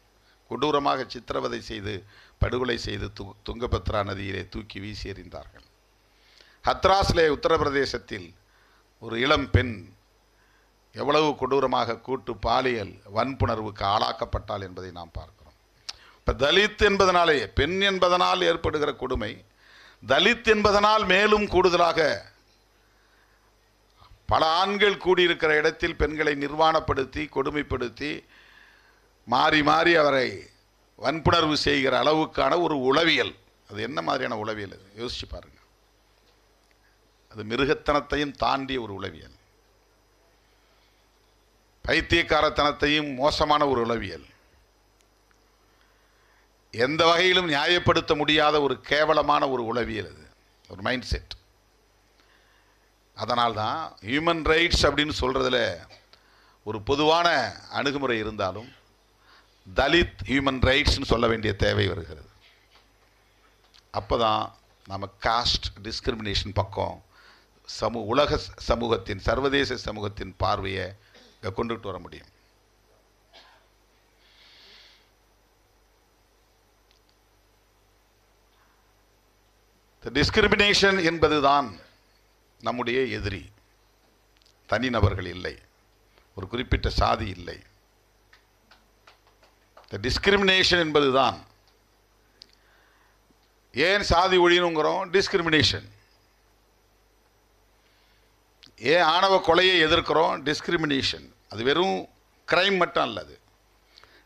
கொடூரமாக சித்திரவதை செய்து படுகொலை செய்து துங்கபத்ரா நதியிலே தூக்கி வீசி எறிந்தார்கள். ஹத்ராஸ்லே உத்தரப்பிரதேசத்தில் ஒரு இளம் பெண் எவ்வளவு கொடூரமாக கூட்டு பாலியல் வன்புணர்வுக்கு ஆளாக்கப்பட்டாள் என்பதை நாம் பார்க்கிறோம். இப்போ தலித் என்பதனாலே, பெண் என்பதனால் ஏற்படுகிற கொடுமை, தலித் என்பதனால் மேலும் கூடுதலாக பல ஆண்கள் கூடியிருக்கிற இடத்தில் பெண்களை நிர்வாணப்படுத்தி கொடுமைப்படுத்தி மாறி மாறி அவரை வன்புணர்வு செய்கிற அளவுக்கான ஒரு உளவியல். அது என்ன மாதிரியான உளவியல்? அது யோசிச்சு பாருங்க. அது மிருகத்தனத்தையும் தாண்டிய ஒரு உளவியல், பைத்தியக்காரத்தனத்தையும் மோசமான ஒரு உளவியல், எந்த வகையிலும் நியாயப்படுத்த முடியாத ஒரு கேவலமான ஒரு உளவியல். அது ஒரு மைண்ட் செட். அதனால்தான் ஹியூமன் ரைட்ஸ் அப்படின்னு சொல்கிறதுல ஒரு பொதுவான அணுகுமுறை இருந்தாலும் தலித் ஹியூமன் ரைட்ஸ்னு சொல்ல வேண்டிய தேவை வருகிறது. அப்போ தான் நம்ம காஸ்ட் டிஸ்கிரிமினேஷன் பக்கம் உலக சமூகத்தின், சர்வதேச சமூகத்தின் பார்வையை கொண்டுட்டு வர முடியும். டிஸ்கிரிமினேஷன் என்பதுதான் நம்முடைய எதிரி. தனிநபர்கள் இல்லை, ஒரு குறிப்பிட்ட சாதி இல்லை. டிஸ்கிரிமினேஷன் என்பதுதான். ஏன் சாதி ஒழியணுங்கிறோம்? டிஸ்கிரிமினேஷன். ஏன் ஆணவ கொலையை எதிர்க்கிறோம்? டிஸ்கிரிமினேஷன். அது வெறும் கிரைம் மட்டும் அல்ல,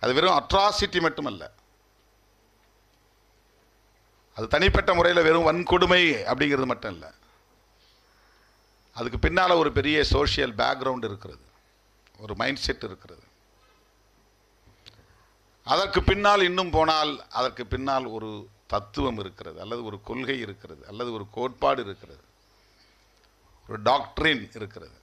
அது வெறும் அட்ராசிட்டி மட்டும் அல்ல. அது தனிப்பட்ட முறையில் வெறும் வன்கொடுமை அப்படிங்கிறது மட்டும் இல்லை. அதுக்கு பின்னால் ஒரு பெரிய சோஷியல் பேக்ரவுண்ட் இருக்கிறது, ஒரு மைண்ட் செட் இருக்கிறது. அதற்கு பின்னால் இன்னும் போனால் அதற்கு பின்னால் ஒரு தத்துவம் இருக்கிறது, அல்லது ஒரு கொள்கை இருக்கிறது, அல்லது ஒரு கோட்பாடு இருக்கிறது, ஒரு டாக்ட்ரின் இருக்கிறது.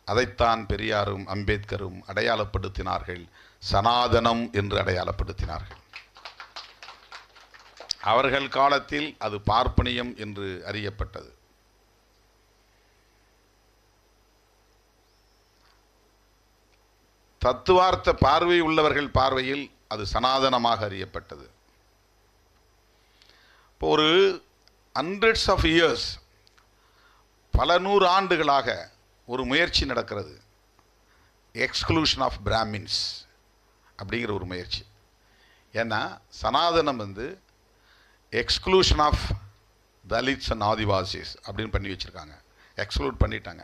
அதைத்தான் பெரியாரும் அம்பேத்கரும் அடையாளப்படுத்தினார்கள், சனாதனம் என்று அடையாளப்படுத்தினார்கள். அவர்கள் காலத்தில் அது பார்ப்பனியம் என்று அறியப்பட்டது. தத்துவார்த்த பார்வை உள்ளவர்கள் பார்வையில் அது சனாதனமாக அறியப்பட்டது. இப்போ ஒரு ஹண்ட்ரட்ஸ் ஆஃப் இயர்ஸ், பல நூறு ஆண்டுகளாக ஒரு முயற்சி நடக்கிறது, எக்ஸ்க்ளூஷன் ஆஃப் பிராமின்ஸ் அப்படிங்கிற ஒரு முயற்சி. ஏன்னா சனாதனம் exclusion of Dalits and Adivasis அப்படின்னு பண்ணி வச்சுருக்காங்க. எக்ஸ்க்ளூட் பண்ணிட்டாங்க.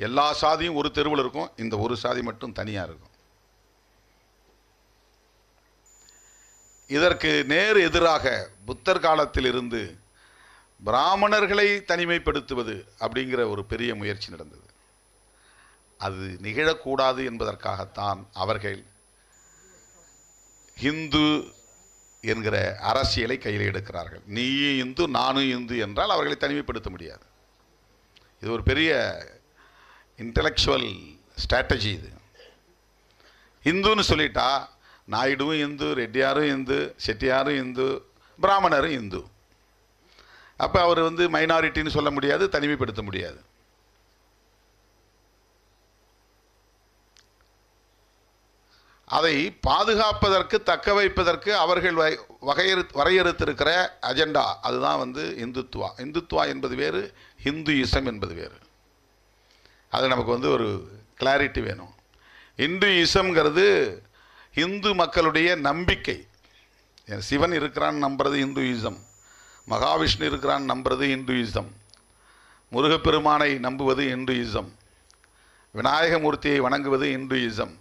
எல்லா சாதியும் ஒரு தெருவில் இருக்கும், இந்த ஒரு சாதி மட்டும் தனியாக இருக்கும். இதற்கு நேர் எதிராக புத்தர் காலத்தில் இருந்து பிராமணர்களை தனிமைப்படுத்துவது அப்படிங்கிற ஒரு பெரிய முயற்சி நடந்தது. அது நிகழக்கூடாது என்பதற்காகத்தான் அவர்கள் ஹிந்து என்கிற அரசியலை கையில் எடுக்கிறார்கள். நீயும் இந்து நானும் இந்து என்றால் அவர்களை தனிமைப்படுத்த முடியாது. இது ஒரு பெரிய இன்டலெக்சுவல் ஸ்ட்ராட்டஜி. இது இந்துன்னு சொல்லிட்டா நாயுடுவும் இந்து, ரெட்டியாரும் இந்து, செட்டியாரும் இந்து, பிராமணரும் இந்து. அப்போ அவர் மைனாரிட்டின்னு சொல்ல முடியாது, தனிமைப்படுத்த முடியாது. அதை பாதுகாப்பதற்கு, தக்க வைப்பதற்கு அவர்கள் வரையறுத்திருக்கிற அஜெண்டா அதுதான் இந்துத்துவா. இந்துத்துவா என்பது வேறு, ஹிந்துயிசம் என்பது வேறு. அது நமக்கு ஒரு கிளாரிட்டி வேணும். இந்துயிசம்ங்கிறது இந்து மக்களுடைய நம்பிக்கை. சிவன் இருக்கிறான்னு நம்புறது இந்துயிசம், மகாவிஷ்ணு இருக்கிறான்னு நம்புறது இந்துயிசம், முருகப்பெருமானை நம்புவது இந்துயிசம், விநாயகமூர்த்தியை வணங்குவது இந்துயிசம்.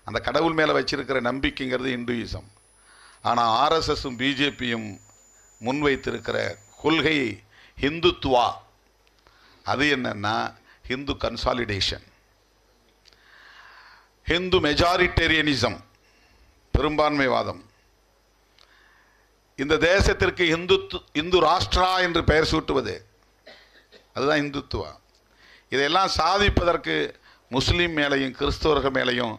அந்த கடவுள் மேலே வச்சிருக்கிற நம்பிக்கைங்கிறது இந்துயிசம். ஆனால் ஆர்எஸ்எஸும் பிஜேபியும் முன்வைத்திருக்கிற கொள்கை ஹிந்துத்துவா. அது என்னன்னா ஹிந்து கன்சாலிடேஷன், ஹிந்து மெஜாரிட்டேரியனிசம், பெரும்பான்மைவாதம். இந்த தேசத்திற்கு இந்து ராஷ்டிரா என்று பெயர் சூட்டுவது அதுதான் இந்துத்துவா. இதையெல்லாம் சாதிப்பதற்கு முஸ்லீம் மேலையும் கிறிஸ்தவர்கள் மேலையும்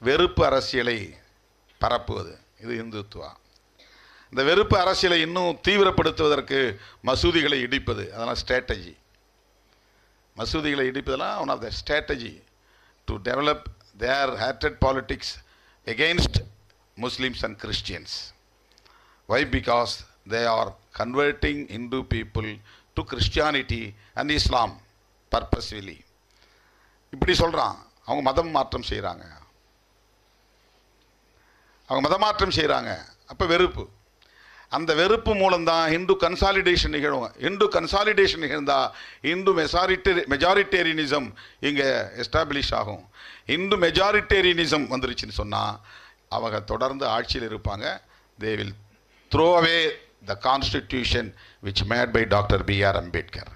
வெறுப்பு அரசியலை பரப்புவது இது இந்துத்துவா. இந்த வெறுப்பு அரசியலை இன்னும் தீவிரப்படுத்துவதற்கு மசூதிகளை இடிப்பது, அதெல்லாம் ஸ்ட்ராட்டஜி. மசூதிகளை இடிப்பதெல்லாம் one of the strategy to develop their hated politics against Muslims and Christians. Why? Because they are converting Hindu people to Christianity and Islam purposefully. இப்படி சொல்கிறான். அவங்க மதம் மாற்றம் செய்கிறாங்க, அவங்க மதமாற்றம் செய்கிறாங்க. அப்போ வெறுப்பு, அந்த வெறுப்பு மூலம்தான் ஹிந்து கன்சாலிடேஷன் நிகழும். ஹிந்து கன்சாலிடேஷன் நிகழ்ந்தால் இந்து மெஜாரிட்டேரியனிசம் இங்கே எஸ்டாப்ளிஷ் ஆகும். இந்து மெஜாரிட்டேரியனிசம் வந்துருச்சுன்னு சொன்னால் அவங்க தொடர்ந்து ஆட்சியில் இருப்பாங்க. They will throw away the constitution which made by doctor B.R. Ambedkar.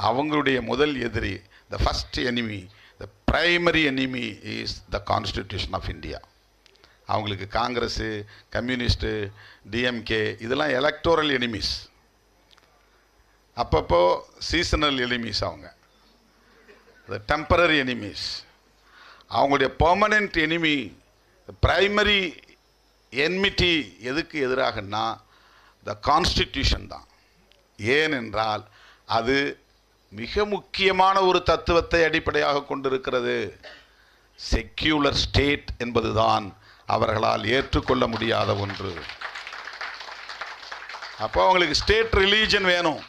அவங்களுடைய முதல் எதிரி, the first enemy, the primary enemy is the constitution of India. அவங்களுக்கு காங்கிரஸு, கம்யூனிஸ்ட்டு, டிஎம்கே இதெல்லாம் எலக்டோரல் எனிமீஸ், அப்பப்போ சீசனல் எனிமீஸ். அவங்க டெம்பரரி எனிமீஸ். அவங்களுடைய பெர்மனன்ட் எனிமி, பிரைமரி என்மிட்டி எதுக்கு எதிராகன்னா த கான்ஸ்டிடியூஷன் தான். ஏனென்றால் அது மிக முக்கியமான ஒரு தத்துவத்தை அடிப்படையாக கொண்டிருக்கிறது. செக்யூலர் ஸ்டேட் என்பதுதான் அவர்களால் ஏற்றுக்கொள்ள முடியாத ஒன்று. அப்போ அவங்களுக்கு ஸ்டேட் ரிலீஜன் வேணும்.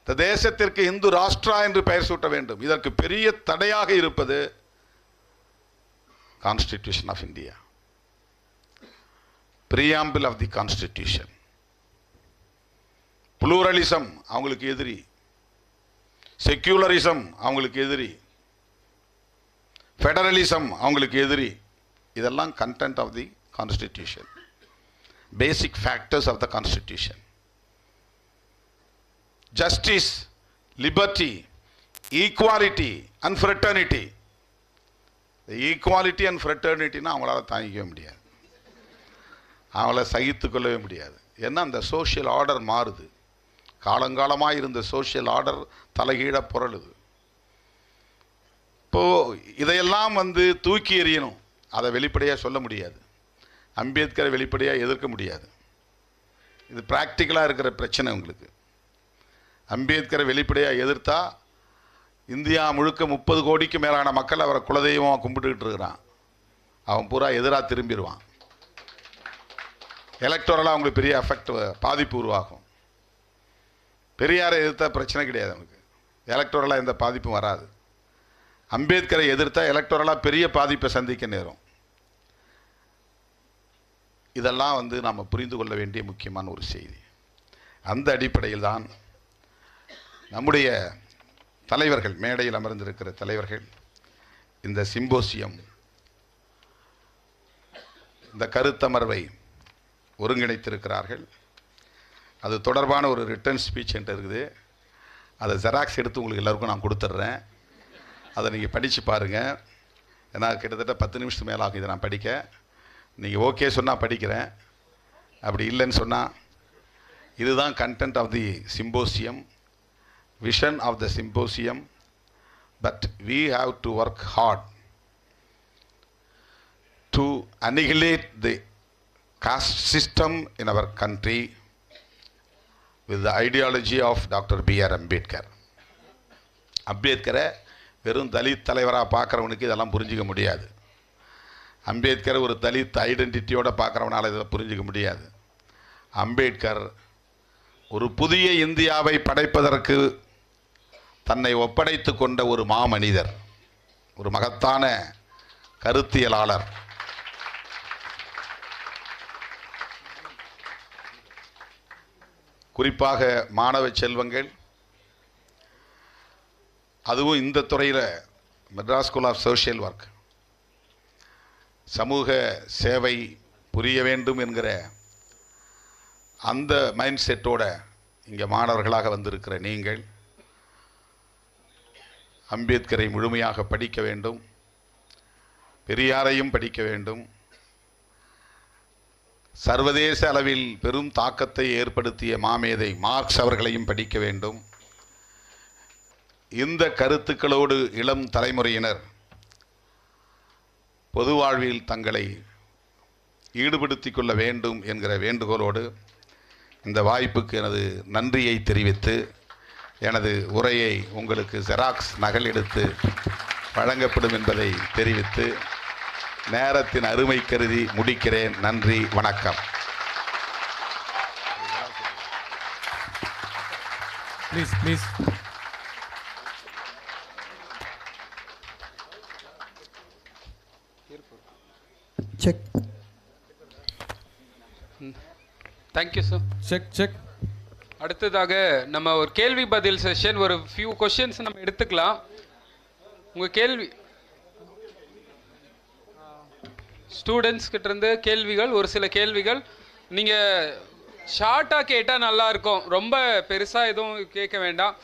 இந்த தேசத்திற்கு இந்து ராஷ்டிரா என்று பெயர் சூட்ட வேண்டும். இதற்கு பெரிய தடையாக இருப்பது constitution of India, preamble of the constitution. Pluralism அவங்களுக்கு எதிரி, செக்யூலரிசம் அவங்களுக்கு எதிரி, ஃபெடரலிசம் அவங்களுக்கு எதிரி. இதெல்லாம் content of the constitution, basic factors of the constitution. Justice, liberty, equality and fraternity. Equality and ஃப்ரெட்டர்னிட்டினா அவங்களால தாங்கிக்கவே முடியாது, அவங்கள சகித்து கொள்ளவே முடியாது. ஏன்னா அந்த சோஷியல் ஆர்டர் மாறுது. காலங்காலமாக இருந்த சோஷியல் ஆர்டர் தலைகீழ புரளுது. இப்போது இதையெல்லாம் தூக்கி எறியணும். அதை வெளிப்படையாக சொல்ல முடியாது, அம்பேத்கரை வெளிப்படையாக எதிர்க்க முடியாது. இது ப்ராக்டிக்கலாக இருக்கிற பிரச்சனை உங்களுக்கு. அம்பேத்கரை வெளிப்படையாக எதிர்த்தா இந்தியா முழுக்க 30 கோடிக்கு மேலான மக்கள் அவரை குலதெய்வமாக கும்பிட்டுக்கிட்டு இருக்கிறான். அவன் பூரா எதிராக திரும்பிடுவான். எலக்டோரலாக அவங்களுக்கு பெரிய எஃபெக்ட், பாதிப்பு உருவாகும். பெரியாரை எதிர்த்தா பிரச்சனை கிடையாது, அவனுக்கு எலக்டோரலாக எந்த பாதிப்பும் வராது. அம்பேத்கரை எதிர்த்தா எலக்டோரலாக பெரிய பாதிப்பை சந்திக்க நேரும். இதெல்லாம் நாம் புரிந்து கொள்ள வேண்டிய முக்கியமான ஒரு செய்தி. அந்த அடிப்படையில் தான் நம்முடைய தலைவர்கள், மேடையில் அமர்ந்திருக்கிற தலைவர்கள், இந்த சிம்போசியம், இந்த கருத்தமர்வை ஒருங்கிணைத்திருக்கிறார்கள். அது தொடர்பான ஒரு ரிட்டன் ஸ்பீச் என்கிட்ட இருக்குது. அதை ஜெராக்ஸ் எடுத்து உங்களுக்கு எல்லாருக்கும் நான் கொடுத்துட்றேன். அதை நீங்கள் படித்து பாருங்கள். ஏன்னா கிட்டத்தட்ட 10 நிமிஷத்துக்கு மேலே ஆகும் இதை நான் படிக்க. நீங்கள் ஓகே சொன்னால் படிக்கிறேன், அப்படி இல்லைன்னு சொன்னால். இதுதான் content of the symposium, vision of the symposium, but we have to work hard to annihilate the caste system in our country with the ideology of Dr. B.R. Ambedkar. அம்பேத்கரை வெறும் தலித் தலைவராக பார்க்குறவனுக்கு இதெல்லாம் புரிஞ்சிக்க முடியாது. அம்பேத்கரை ஒரு தலித் ஐடென்டிட்டியோடு பார்க்குறவனால இதை புரிஞ்சிக்க முடியாது. அம்பேத்கர் ஒரு புதிய இந்தியாவை படைப்பதற்கு தன்னை ஒப்படைத்து கொண்ட ஒரு மாமனிதர், ஒரு மகத்தான கருத்தியலாளர். குறிப்பாக மாணவ செல்வங்கள், அதுவும் இந்த துறையில் Madras school of social work, சமூக சேவை புரிய வேண்டும் என்கிற அந்த மைண்ட் செட்டோட இங்கே மாணவர்களாக வந்திருக்கிற நீங்கள் அம்பேத்கரை முழுமையாக படிக்க வேண்டும், பெரியாரையும் படிக்க வேண்டும், சர்வதேச அளவில் பெரும் தாக்கத்தை ஏற்படுத்திய மாமேதை மார்க்ஸ் அவர்களையும் படிக்க வேண்டும். இந்த கருத்துக்களோடு இளம் தலைமுறையினர் பொது வாழ்வில் தங்களை ஈடுபடுத்திக் கொள்ள வேண்டும் என்கிற வேண்டுகோளோடு இந்த வாய்ப்புக்கு எனது நன்றியை தெரிவித்து எனது உரையை உங்களுக்கு ஜெராக்ஸ் நகல் எடுத்து வழங்கப்படும் என்பதை தெரிவித்து நேரத்தின் அருமை கருதி முடிக்கிறேன். நன்றி, வணக்கம். Please. Check. Thank you, sir. Check. அடுத்ததாக நம்ம ஒரு கேள்வி பதில் செஷன், ஒரு ஃபியூ கொஸ்டின்ஸ் நம்ம எடுத்துக்கலாம். உங்கள் கேள்வி, ஸ்டூடெண்ட்ஸ் கிட்ட இருந்து கேள்விகள், ஒரு சில கேள்விகள் நீங்கள் ஷார்ட்டாக கேட்டால் நல்லா இருக்கும், ரொம்ப பெருசாக எதுவும் கேட்க வேண்டாம்.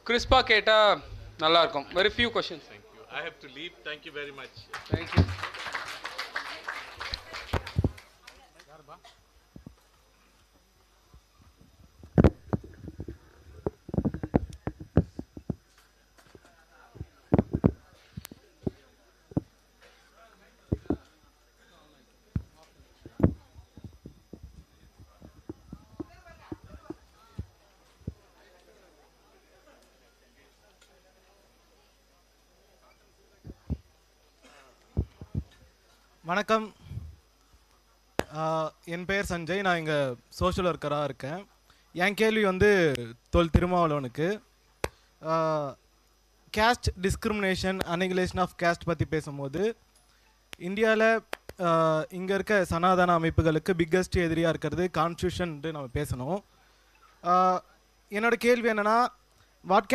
கிறிஸ்பா கேட்டால் நல்லா இருக்கும். Very few questions. Thank you. I have to leave. Thank you very much. Thank you. வணக்கம். என் பெயர் சஞ்சய். நான் இங்கே சோஷியல் ஒர்க்கராக இருக்கேன். என் கேள்வி வந்து திருமாவளவனுக்கு caste discrimination annihilation of caste பற்றி பேசும்போது இந்தியாவில் இங்கே இருக்க சனாதன அமைப்புகளுக்கு பிக்கஸ்ட் எதிரியாக இருக்கிறது கான்ஸ்டியூஷன்ட்டு நம்ம பேசணும். என்னோட கேள்வி என்னென்னா, what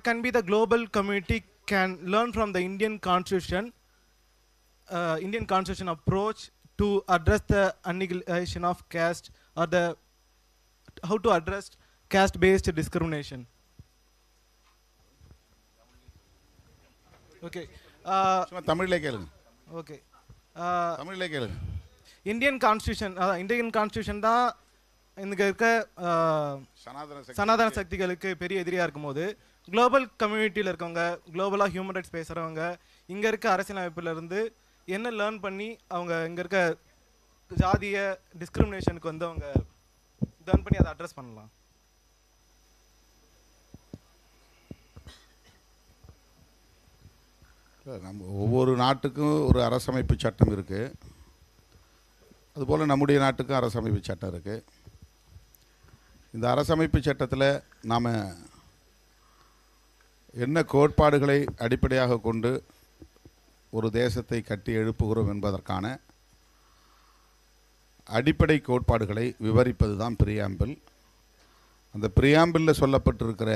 can be the global community can learn from the Indian constitution approach to address the annihilation of caste, or how to address caste based discrimination? Okay, தமிழிலே கேளுங்க. okay, தமிழிலே கேளுங்க. இந்தியன் கான்ஸ்டியூஷன் தான் இங்கே இருக்க சனாதன சக்திகளுக்கு பெரிய எதிரியாக இருக்கும்போது குளோபல் கம்யூனிட்டியில் இருக்கவங்க, குளோபலாக ஹியூமன் ரைட்ஸ் பேசுகிறவங்க, இங்கே இருக்க அரசியலமைப்பிலிருந்து என்ன லேர்ன் பண்ணி அவங்க இங்கே இருக்க ஜாதிய டிஸ்கிரிமினேஷனுக்கு வந்து அவங்க லேர்ன் பண்ணி அதை அட்ரஸ் பண்ணலாம்? நம்ம ஒவ்வொரு நாட்டுக்கும் ஒரு அரசமைப்பு சட்டம் இருக்குது. அதுபோல் நம்முடைய நாட்டுக்கும் அரசமைப்பு சட்டம் இருக்குது. இந்த அரசமைப்பு சட்டத்தில் நாம் என்ன கோட்பாடுகளை அடிப்படையாக கொண்டு ஒரு தேசத்தை கட்டி எழுப்புகிறோம் என்பதற்கான அடிப்படை கோட்பாடுகளை விவரிப்பது தான் பிரியாம்பிள். அந்த பிரியாம்பிளில் சொல்லப்பட்டிருக்கிற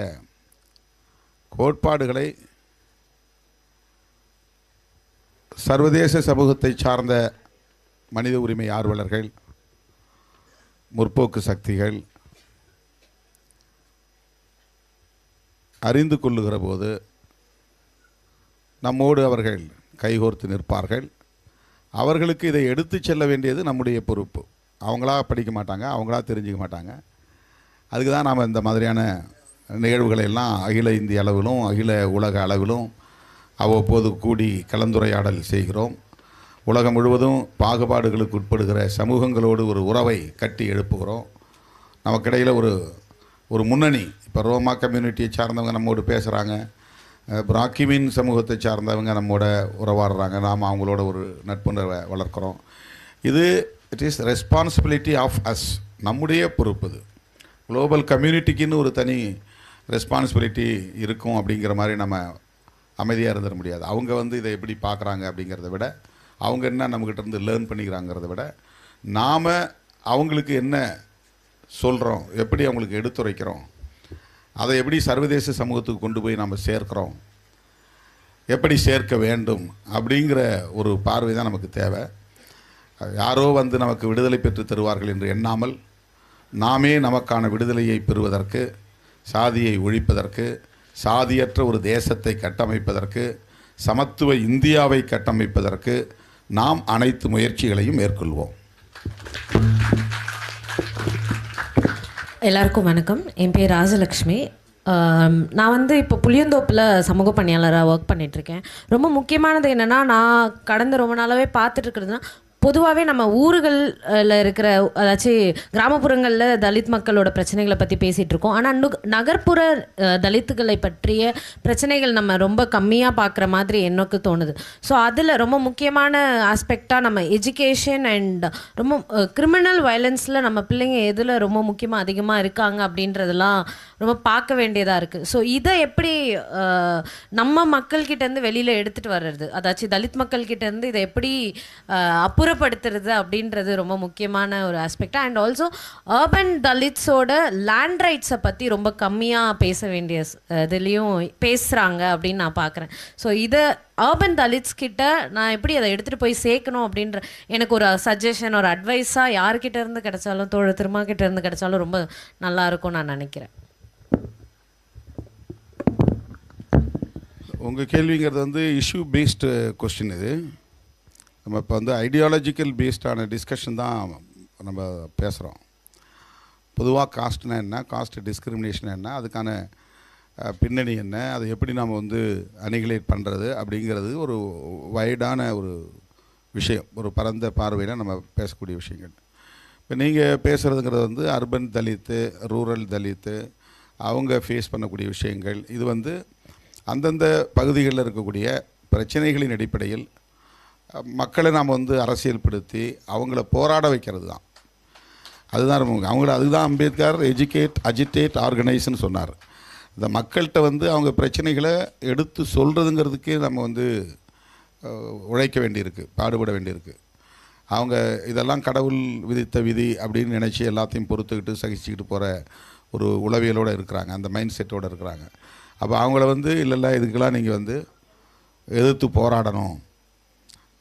கோட்பாடுகளை சர்வதேச சமூகத்தை சார்ந்த மனித உரிமை ஆர்வலர்கள், முற்போக்கு சக்திகள் அறிந்து கொள்ளுகிற போது நம்மோடு அவர்கள் கைகோர்த்து நிற்பார்கள். அவர்களுக்கு இதை எடுத்து செல்ல வேண்டியது நம்முடைய பொறுப்பு. அவங்களா படிக்க மாட்டாங்க, அவங்களா தெரிஞ்சுக்க மாட்டாங்க. அதுக்கு தான் நாம் இந்த மாதிரியான நிகழ்வுகளை எல்லாம் அகில இந்திய அளவிலும் அகில உலக அளவிலும் அவ்வப்போது கூடி கலந்துரையாடல் செய்கிறோம். உலகம் முழுவதும் பாகுபாடுகளுக்கு உட்படுகிற சமூகங்களோடு ஒரு உறவை கட்டி எழுப்புகிறோம். நமக்கிடையில் ஒரு முன்னணி, இப்போ ரோமா கம்யூனிட்டியை சார்ந்தவங்க நம்மோடு பேசுகிறாங்க, பிராக்கிமின் சமூகத்தை சார்ந்தவங்க நம்மோட உறவாடுறாங்க, நாம் அவங்களோட ஒரு நட்புணர்வை வளர்க்குறோம். It is responsibility of us, நம்முடைய பொறுப்பு. இது குளோபல் கம்யூனிட்டிக்குன்னு ஒரு தனி ரெஸ்பான்சிபிலிட்டி இருக்கும் அப்படிங்கிற மாதிரி நம்ம அமைதியாக இருந்துட முடியாது. அவங்க இதை எப்படி பார்க்குறாங்க அப்படிங்கிறத விட, அவங்க என்ன நம்மக்கிட்ட இருந்து லேர்ன் பண்ணிக்கிறாங்கிறத விட, நாம் அவங்களுக்கு என்ன சொல்கிறோம், எப்படி அவங்களுக்கு எடுத்துரைக்கிறோம், அதை எப்படி சர்வதேச சமூகத்துக்கு கொண்டு போய் நம்ம சேர்க்கிறோம், எப்படி சேர்க்க வேண்டும் அப்படிங்கிற ஒரு பார்வை தான் நமக்கு தேவை. யாரோ நமக்கு விடுதலை பெற்று தருவார்கள் என்று எண்ணாமல், நாமே நமக்கான விடுதலையை பெறுவதற்கு, சாதியை ஒழிப்பதற்கு, சாதியற்ற ஒரு தேசத்தை கட்டமைப்பதற்கு, சமத்துவ இந்தியாவை கட்டமைப்பதற்கு நாம் அனைத்து முயற்சிகளையும் மேற்கொள்வோம். எல்லாருக்கும் வணக்கம். என் பேர் ராஜலக்ஷ்மி. நான் இப்போ புளியந்தோப்பில் சமூக பணியாளராக ஒர்க் பண்ணிகிட்ருக்கேன். ரொம்ப முக்கியமானது என்னென்னா, நான் கடந்த ரொம்ப நாளாகவே பார்த்துட்ருக்கிறதுனா, பொதுவாகவே நம்ம ஊர்களில் இருக்கிற, அதாச்சும் கிராமப்புறங்களில் தலித் மக்களோட பிரச்சனைகளை பற்றி பேசிகிட்டு இருக்கோம். ஆனால் நகர்ப்புற தலித்துகளை பற்றிய பிரச்சனைகள் நம்ம ரொம்ப கம்மியாக பார்க்குற மாதிரி எனக்கு தோணுது. ஸோ அதில் ரொம்ப முக்கியமான ஆஸ்பெக்டாக நம்ம எஜுகேஷன் அண்ட் ரொம்ப கிரிமினல் வயலன்ஸில் நம்ம பிள்ளைங்க எதில் ரொம்ப முக்கியமாக அதிகமாக இருக்காங்க அப்படின்றதெல்லாம் ரொம்ப பார்க்க வேண்டியதாக இருக்குது. ஸோ இதை எப்படி நம்ம மக்கள்கிட்டேருந்து வெளியில் எடுத்துகிட்டு வர்றது, அதாச்சும் தலித் மக்கள்கிட்டேருந்து இதை எப்படி அப்புறப்படுத்துறது அப்படின்றது ரொம்ப முக்கியமான ஒரு ஆஸ்பெக்டாக. அண்ட் ஆல்சோ அர்பன் தலித்ஸோட லேண்ட் ரைட்ஸை பற்றி ரொம்ப கம்மியாக பேச வேண்டிய இதுலேயும் பேசுகிறாங்க அப்படின்னு நான் பார்க்குறேன். ஸோ இதை அர்பன் தலித்ஸ் கிட்ட நான் எப்படி அதை எடுத்துகிட்டு போய் சேர்க்கணும் அப்படின்ற எனக்கு ஒரு சஜஷன், ஒரு அட்வைஸாக யார்கிட்ட இருந்து கிடைச்சாலும், திருமா கிட்ட இருந்து கிடைச்சாலும் ரொம்ப நல்லா இருக்கும் நான் நினைக்கிறேன். உங்கள் கேள்விங்கிறது இஷ்யூ பேஸ்டு கொஸ்டின். இது நம்ம இப்போ ஐடியாலஜிக்கல் பேஸ்டான டிஸ்கஷன் தான் நம்ம பேசுகிறோம். பொதுவாக காஸ்ட்னா என்ன, காஸ்ட் டிஸ்கிரிமினேஷன் என்ன, அதுக்கான பின்னணி என்ன, அதை எப்படி நாம் அனிகுலேட் பண்ணுறது அப்படிங்கிறது ஒரு வைடான ஒரு விஷயம், ஒரு பரந்த பார்வையில் நம்ம பேசக்கூடிய விஷயங்கள். இப்போ நீங்கள் பேசுகிறதுங்கிறது அர்பன் தலித்து, ரூரல் தலித்து, அவங்க ஃபேஸ் பண்ணக்கூடிய விஷயங்கள். இது அந்தந்த பகுதிகளில் இருக்கக்கூடிய பிரச்சனைகளின் அடிப்படையில் மக்களை நாம் வந்து அரசியல்படுத்தி அவங்கள போராட வைக்கிறது தான். அதுதான் அவங்கள அதுதான் அம்பேத்கர் எஜுகேட் அஜிடேட் ஆர்கனைஸ்ன்னு சொன்னார். இந்த மக்கள்கிட்ட வந்து அவங்க பிரச்சனைகளை எடுத்து சொல்கிறதுங்கிறதுக்கே நம்ம வந்து உழைக்க வேண்டியிருக்கு, பாடுபட வேண்டியிருக்கு. அவங்க இதெல்லாம் கடவுள் விதித்த விதி அப்படின்னு நினச்சி எல்லாத்தையும் பொறுத்துக்கிட்டு சகிச்சுக்கிட்டு போகிற ஒரு உளவியலோடு இருக்கிறாங்க, அந்த மைண்ட் செட்டோடு இருக்கிறாங்க. அப்போ அவங்கள வந்து இல்லை இதுக்கெல்லாம் நீங்கள் வந்து எதிர்த்து போராடணும்,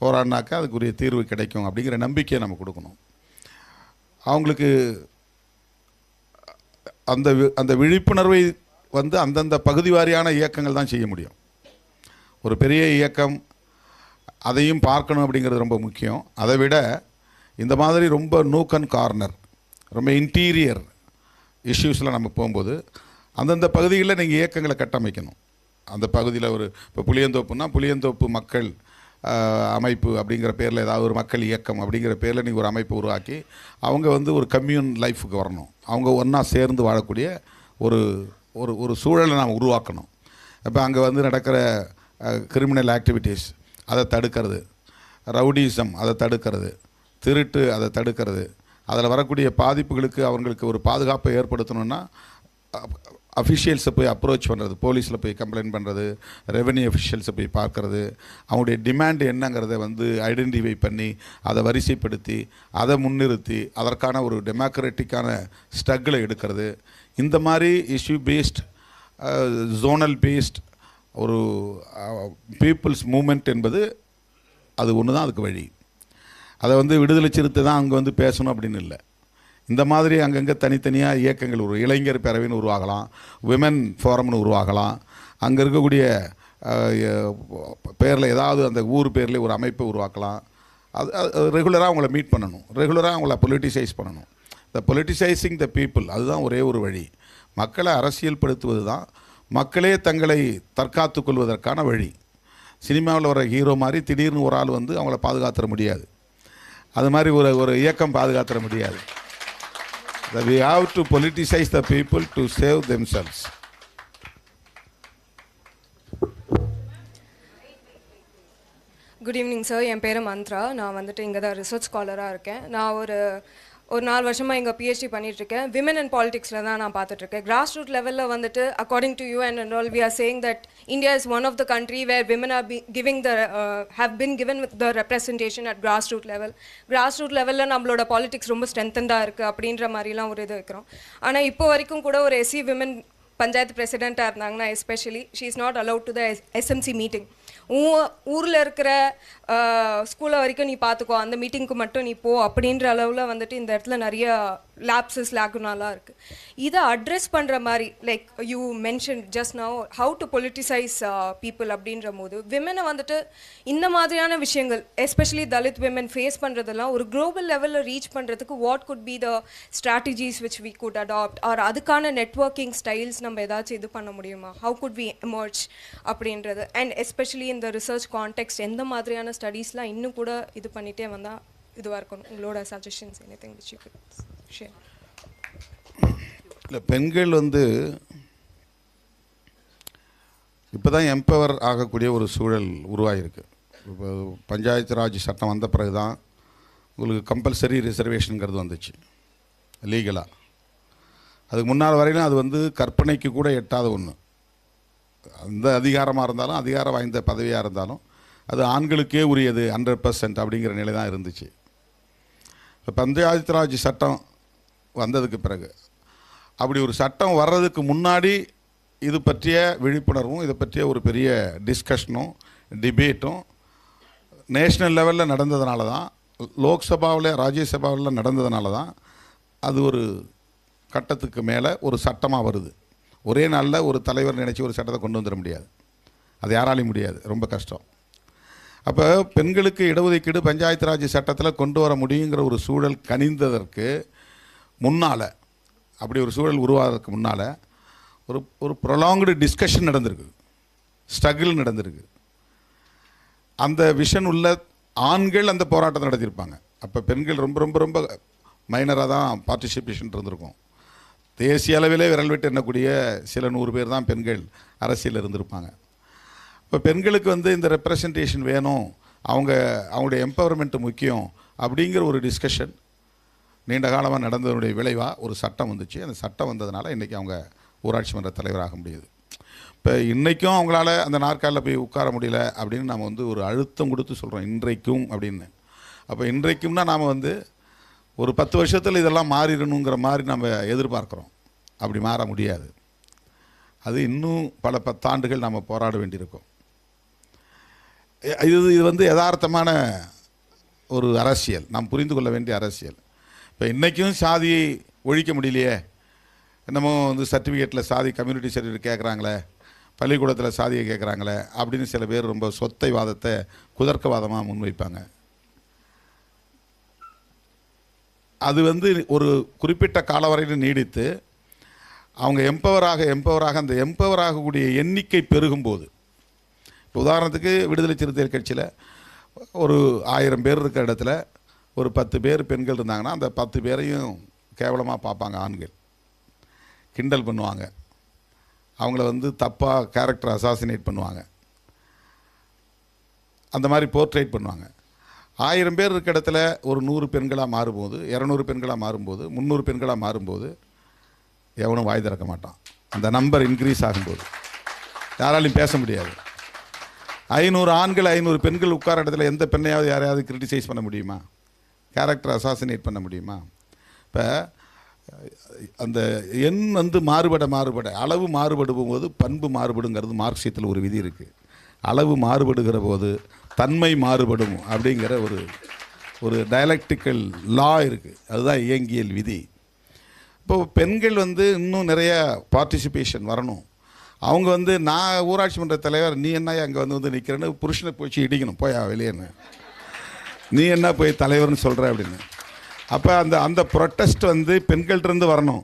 போராடினாக்கா அதுக்குரிய தீர்வு கிடைக்கும் அப்படிங்கிற நம்பிக்கையை நம்ம கொடுக்கணும். அவங்களுக்கு அந்த விழிப்புணர்வை வந்து அந்தந்த பகுதி வாரியான இயக்கங்கள் தான் செய்ய முடியும். ஒரு பெரிய இயக்கம் அதையும் பார்க்கணும் அப்படிங்கிறது ரொம்ப முக்கியம். அதை விட இந்த மாதிரி ரொம்ப நூக் அண்ட் கார்னர், ரொம்ப இன்டீரியர் இஷ்யூஸில் நம்ம போகும்போது அந்தந்த பகுதிகளில் நீங்கள் இயக்கங்களை கட்டமைக்கணும். அந்த பகுதியில் இப்போ புளியந்தோப்புன்னா புளியந்தோப்பு மக்கள் அமைப்பு அப்படிங்கிற பேரில் ஏதாவது ஒரு மக்கள் இயக்கம் அப்படிங்கிற பேரில் நீங்கள் ஒரு அமைப்பு உருவாக்கி அவங்க வந்து ஒரு கம்யூன் லைஃபுக்கு வரணும். அவங்க ஒன்றா சேர்ந்து வாழக்கூடிய ஒரு ஒரு ஒரு சூழலை நாம் உருவாக்கணும். இப்போ அங்கே வந்து நடக்கிற கிரிமினல் ஆக்டிவிட்டீஸ் அதை தடுக்கிறது, ரவுடிசம் அதை தடுக்கிறது, திருட்டு அதை தடுக்கிறது, அதில் வரக்கூடிய பாதிப்புகளுக்கு அவங்களுக்கு ஒரு பாதுகாப்பை ஏற்படுத்தணுன்னா அஃபிஷியல்ஸை போய் அப்ரோச் பண்ணுறது, போலீஸில் போய் கம்ப்ளைண்ட் பண்ணுறது, ரெவென்யூ அஃபிஷியல்ஸை போய் பார்க்குறது, அவங்களுடைய டிமாண்ட் என்னங்கிறத வந்து ஐடென்டிஃபை பண்ணி அதை வரிசைப்படுத்தி அதை முன்னிறுத்தி அதற்கான ஒரு டெமோக்ராட்டிக்கான ஸ்ட்ரகிளை எடுக்கிறது. இந்த மாதிரி இஷ்யூ பேஸ்ட் ஜோனல் பேஸ்ட் ஒரு பீப்புள்ஸ் மூமெண்ட் என்பது அது ஒன்று தான் அதுக்கு வழி. அதை வந்து விடுதலை சிறுத்தை தான் அங்கே வந்து பேசணும் அப்படின்னு இல்லை. இந்த மாதிரி அங்கங்கே தனித்தனியாக இயக்கங்கள் இளைஞர் பேரவைன்னு உருவாகலாம், விமன் ஃபோரம்னு உருவாகலாம். அங்கே இருக்கக்கூடிய பேரில் ஏதாவது அந்த ஊர் பேரில் ஒரு அமைப்பை உருவாக்கலாம். அது ரெகுலராக அவங்கள மீட் பண்ணணும், ரெகுலராக அவங்கள பொலிட்டிசைஸ் பண்ணணும். த பொலிட்டிசைசிங் த பீப்புள் அதுதான் ஒரே ஒரு வழி. மக்களை அரசியல்படுத்துவது தான் மக்களே தங்களை தற்காத்து கொள்வதற்கான வழி. சினிமாவில் வர ஹீரோ மாதிரி திடீர்னு ஒரு ஆள் வந்து அவங்கள பாதுகாத்துற முடியாது. அது மாதிரி ஒரு இயக்கம் பாதுகாத்துற முடியாது. We have to politicize the people to save themselves. Good evening sir. என் பேர் மந்த்ரா. நான் வந்துட்டு இங்கே தான் ரிசர்ச் ஸ்காலராக இருக்கேன். நான் ஒரு 4 வருஷமாக இங்கே பிஹெச்டி பண்ணிகிட்ருக்கேன். விமன் அண்ட் பாலிடிக்ஸில் தான் நான் பார்த்துட்ருக்கேன். கிராஸ் ரூட் லெவலில் வந்துட்டு according to you and all we are saying that India is one of the country where women are have been given the representation at grassroots level. Grassroots level நம்மளோட பாலிடிக்ஸ் ரொம்ப ஸ்ட்ரென்தண்டாக இருக்குது அப்படின்ற மாதிரிலாம் ஒரு இது வைக்கிறோம். ஆனால் இப்போ வரைக்கும் கூட ஒரு எஸ்சி விமன் பஞ்சாயத்து பிரசிடெண்ட்டாக இருந்தாங்கன்னா especially she is not allowed to the SMC meeting. ஊரில் இருக்கிற ஸ்கூலில் வரைக்கும் நீ பார்த்துக்கோ, அந்த மீட்டிங்க்கு மட்டும் நீ போ அப்படின்ற அளவில் வந்துட்டு இந்த இடத்துல நிறைய லேப்ஸஸ் லேக்குனாலாம் இருக்குது. இதை அட்ரெஸ் பண்ணுற மாதிரி like you mention just now how to politicize people அப்படின்ற போது விமனை வந்துட்டு இந்த மாதிரியான விஷயங்கள் எஸ்பெஷலி தலித் விமன் ஃபேஸ் பண்ணுறதெல்லாம் ஒரு குளோபல் லெவலில் ரீச் பண்ணுறதுக்கு what could be the strategies which we could adapt or அதுக்கான நெட்வொர்க்கிங் ஸ்டைல்ஸ் நம்ம ஏதாச்சும் இது பண்ண முடியுமா? ஹவு குட் வி எமர்ஜ் அப்படின்றது அண்ட் எஸ்பெஷலி இந்த ரிசர்ச் கான்டெக்ட் எந்த மாதிரியான ஸ்டடீஸ்லாம் இன்னும் கூட இது பண்ணிகிட்டே வந்தால் இதுவாக இருக்கணும்? உங்களோட suggestions anything which you good share. இல்லை, பெண்கள் வந்து இப்போ தான் எம்பவர் ஆகக்கூடிய ஒரு சூழல் உருவாகிருக்கு. இப்போ பஞ்சாயத்து ராஜ் சட்டம் வந்த பிறகு தான் உங்களுக்கு கம்பல்சரி ரிசர்வேஷனுங்கிறது வந்துச்சு லீகலாக. அதுக்கு முன்னால் வரையிலும் அது வந்து கற்பனைக்கு கூட எட்டாத ஒன்று. அந்த அதிகாரமாக இருந்தாலும் அதிகாரம் வாய்ந்த பதவியாக இருந்தாலும் அது ஆண்களுக்கே உரியது 100% அப்படிங்கிற நிலை தான் இருந்துச்சு. இப்போ பஞ்சாயத்து ராஜ் சட்டம் வந்ததுக்கு பிறகு அப்படி ஒரு சட்டம் வர்றதுக்கு முன்னாடி இது பற்றிய விழிப்புணர்வும் இதை பற்றிய ஒரு பெரிய டிஸ்கஷனும் டிபேட்டும் நேஷ்னல் லெவலில் நடந்ததுனால தான், லோக்சபாவில் ராஜ்யசபாவில் நடந்ததுனால தான் அது ஒரு கட்டத்துக்கு மேலே ஒரு சட்டமாக வருது. ஒரே நாளில் ஒரு தலைவர் நினச்சி ஒரு சட்டத்தை கொண்டு வந்துட முடியாது, அது யாராலையும் முடியாது, ரொம்ப கஷ்டம். அப்போ பெண்களுக்கு இடஒதுக்கீடு பஞ்சாயத்து ராஜ் சட்டத்தில் கொண்டு வர முடியுங்கிற ஒரு சூழல் கனிந்ததற்கு முன்னால், அப்படி ஒரு சூழல் உருவாகிறதுக்கு முன்னால் ஒரு ப்ரொலாங்டு டிஸ்கஷன் நடந்திருக்கு, ஸ்ட்ரகிள் நடந்திருக்கு. அந்த விஷன் உள்ள ஆண்கள் அந்த போராட்டத்தை நடத்தியிருப்பாங்க. அப்போ பெண்கள் ரொம்ப ரொம்ப ரொம்ப மைனராக தான் பார்ட்டிசிபேஷன் இருந்திருக்கும். தேசிய அளவிலே விரல் விட்டு எண்ணக்கூடிய சில 100 பேர் தான் பெண்கள் அரசியல் இருந்திருப்பாங்க. இப்போ பெண்களுக்கு வந்து இந்த ரெப்ரசன்டேஷன் வேணும், அவங்களுடைய எம்பவர்மெண்ட்டு முக்கியம் அப்படிங்கிற ஒரு டிஸ்கஷன் நீண்ட காலமாக நடந்ததனுடைய விளைவாக ஒரு சட்டம் வந்துச்சு. அந்த சட்டம் வந்ததுனால இன்றைக்கி அவங்க ஊராட்சி மன்ற தலைவராக முடியுது. இப்போ இன்றைக்கும் அவங்களால அந்த நாற்காலில் போய் உட்கார முடியல அப்படின்னு நாம் வந்து ஒரு அழுத்தம் கொடுத்து சொல்கிறோம் இன்றைக்கும் அப்படின்னு. அப்போ இன்றைக்கும்னா நாம் வந்து ஒரு 10 வருஷத்தில் இதெல்லாம் மாறிடணுங்கிற மாதிரி நம்ம எதிர்பார்க்குறோம். அப்படி மாற முடியாது. அது இன்னும் பல 10 ஆண்டுகள் நாம் போராட வேண்டியிருக்கும். இது வந்து யதார்த்தமான ஒரு அரசியல், நாம் புரிந்து கொள்ள வேண்டிய அரசியல். இப்போ இன்றைக்கும் சாதியை ஒழிக்க முடியலையே, என்னமோ வந்து சர்டிஃபிகேட்டில் சாதி கம்யூனிட்டி சர்டிஃபிகேட் கேட்குறாங்களே, பள்ளிக்கூடத்தில் சாதியை கேட்குறாங்களே அப்படின்னு சில பேர் ரொம்ப சொத்தை வாதத்தை குதர்க்கவாதமாக முன்வைப்பாங்க. அது வந்து ஒரு குறிப்பிட்ட காலவரையில் நீடித்து அவங்க எம்பவராக அந்த எம்பவர் ஆகக்கூடிய எண்ணிக்கை பெருகும்போது, இப்போ உதாரணத்துக்கு விடுதலை சிறுத்தைகள் கட்சியில் ஒரு 1000 பேர் இருக்கிற இடத்துல ஒரு 10 பேர் பெண்கள் இருந்தாங்கன்னா அந்த 10 பேரையும் கேவலமாக பார்ப்பாங்க. ஆண்கள் கிண்டல் பண்ணுவாங்க, அவங்கள வந்து தப்பாக கேரக்டர் அசாசினேட் பண்ணுவாங்க, அந்த மாதிரி போர்ட்ரேட் பண்ணுவாங்க. 1000 பேர் இருக்க இடத்துல ஒரு 100 பெண்களாக மாறும்போது, 200 பெண்களாக மாறும்போது, 300 பெண்களாக மாறும்போது எவனும் வாய் திறக்க மாட்டான். அந்த நம்பர் இன்க்ரீஸ் ஆகும்போது யாராலையும் பேச முடியாது. 500 ஆண்கள் 500 பெண்கள் உட்கார இடத்துல எந்த பெண்ணையாவது யாரையாவது கிரிட்டிசைஸ் பண்ண முடியுமா? கேரக்டர் அசாசினேட் பண்ண முடியுமா? இப்போ அந்த எண் வந்து மாறுபட அளவு மாறுபடும் போது பண்பு மாறுபடுங்கிறது மார்க்சியத்தில் ஒரு விதி இருக்குது. அளவு மாறுபடுகிற போது தன்மை மாறுபடும் அப்படிங்கிற ஒரு டயலக்டிக்கல் லா இருக்குது. அதுதான் இயங்கியல் விதி. இப்போது பெண்கள் வந்து இன்னும் நிறைய பார்ட்டிசிபேஷன் வரணும். அவங்க வந்து நான் ஊராட்சி மன்ற தலைவர், நீ என்ன அங்கே வந்து நிற்கிறேன்னு புருஷனை போச்சு இடிக்கணும், போயா வெளியேன்னு, நீ என்ன போய் தலைவர்னு சொல்கிற அப்படின்னு. அப்போ அந்த ப்ரொட்டஸ்ட் வந்து பெண்கள்கிட்டருந்து வரணும்.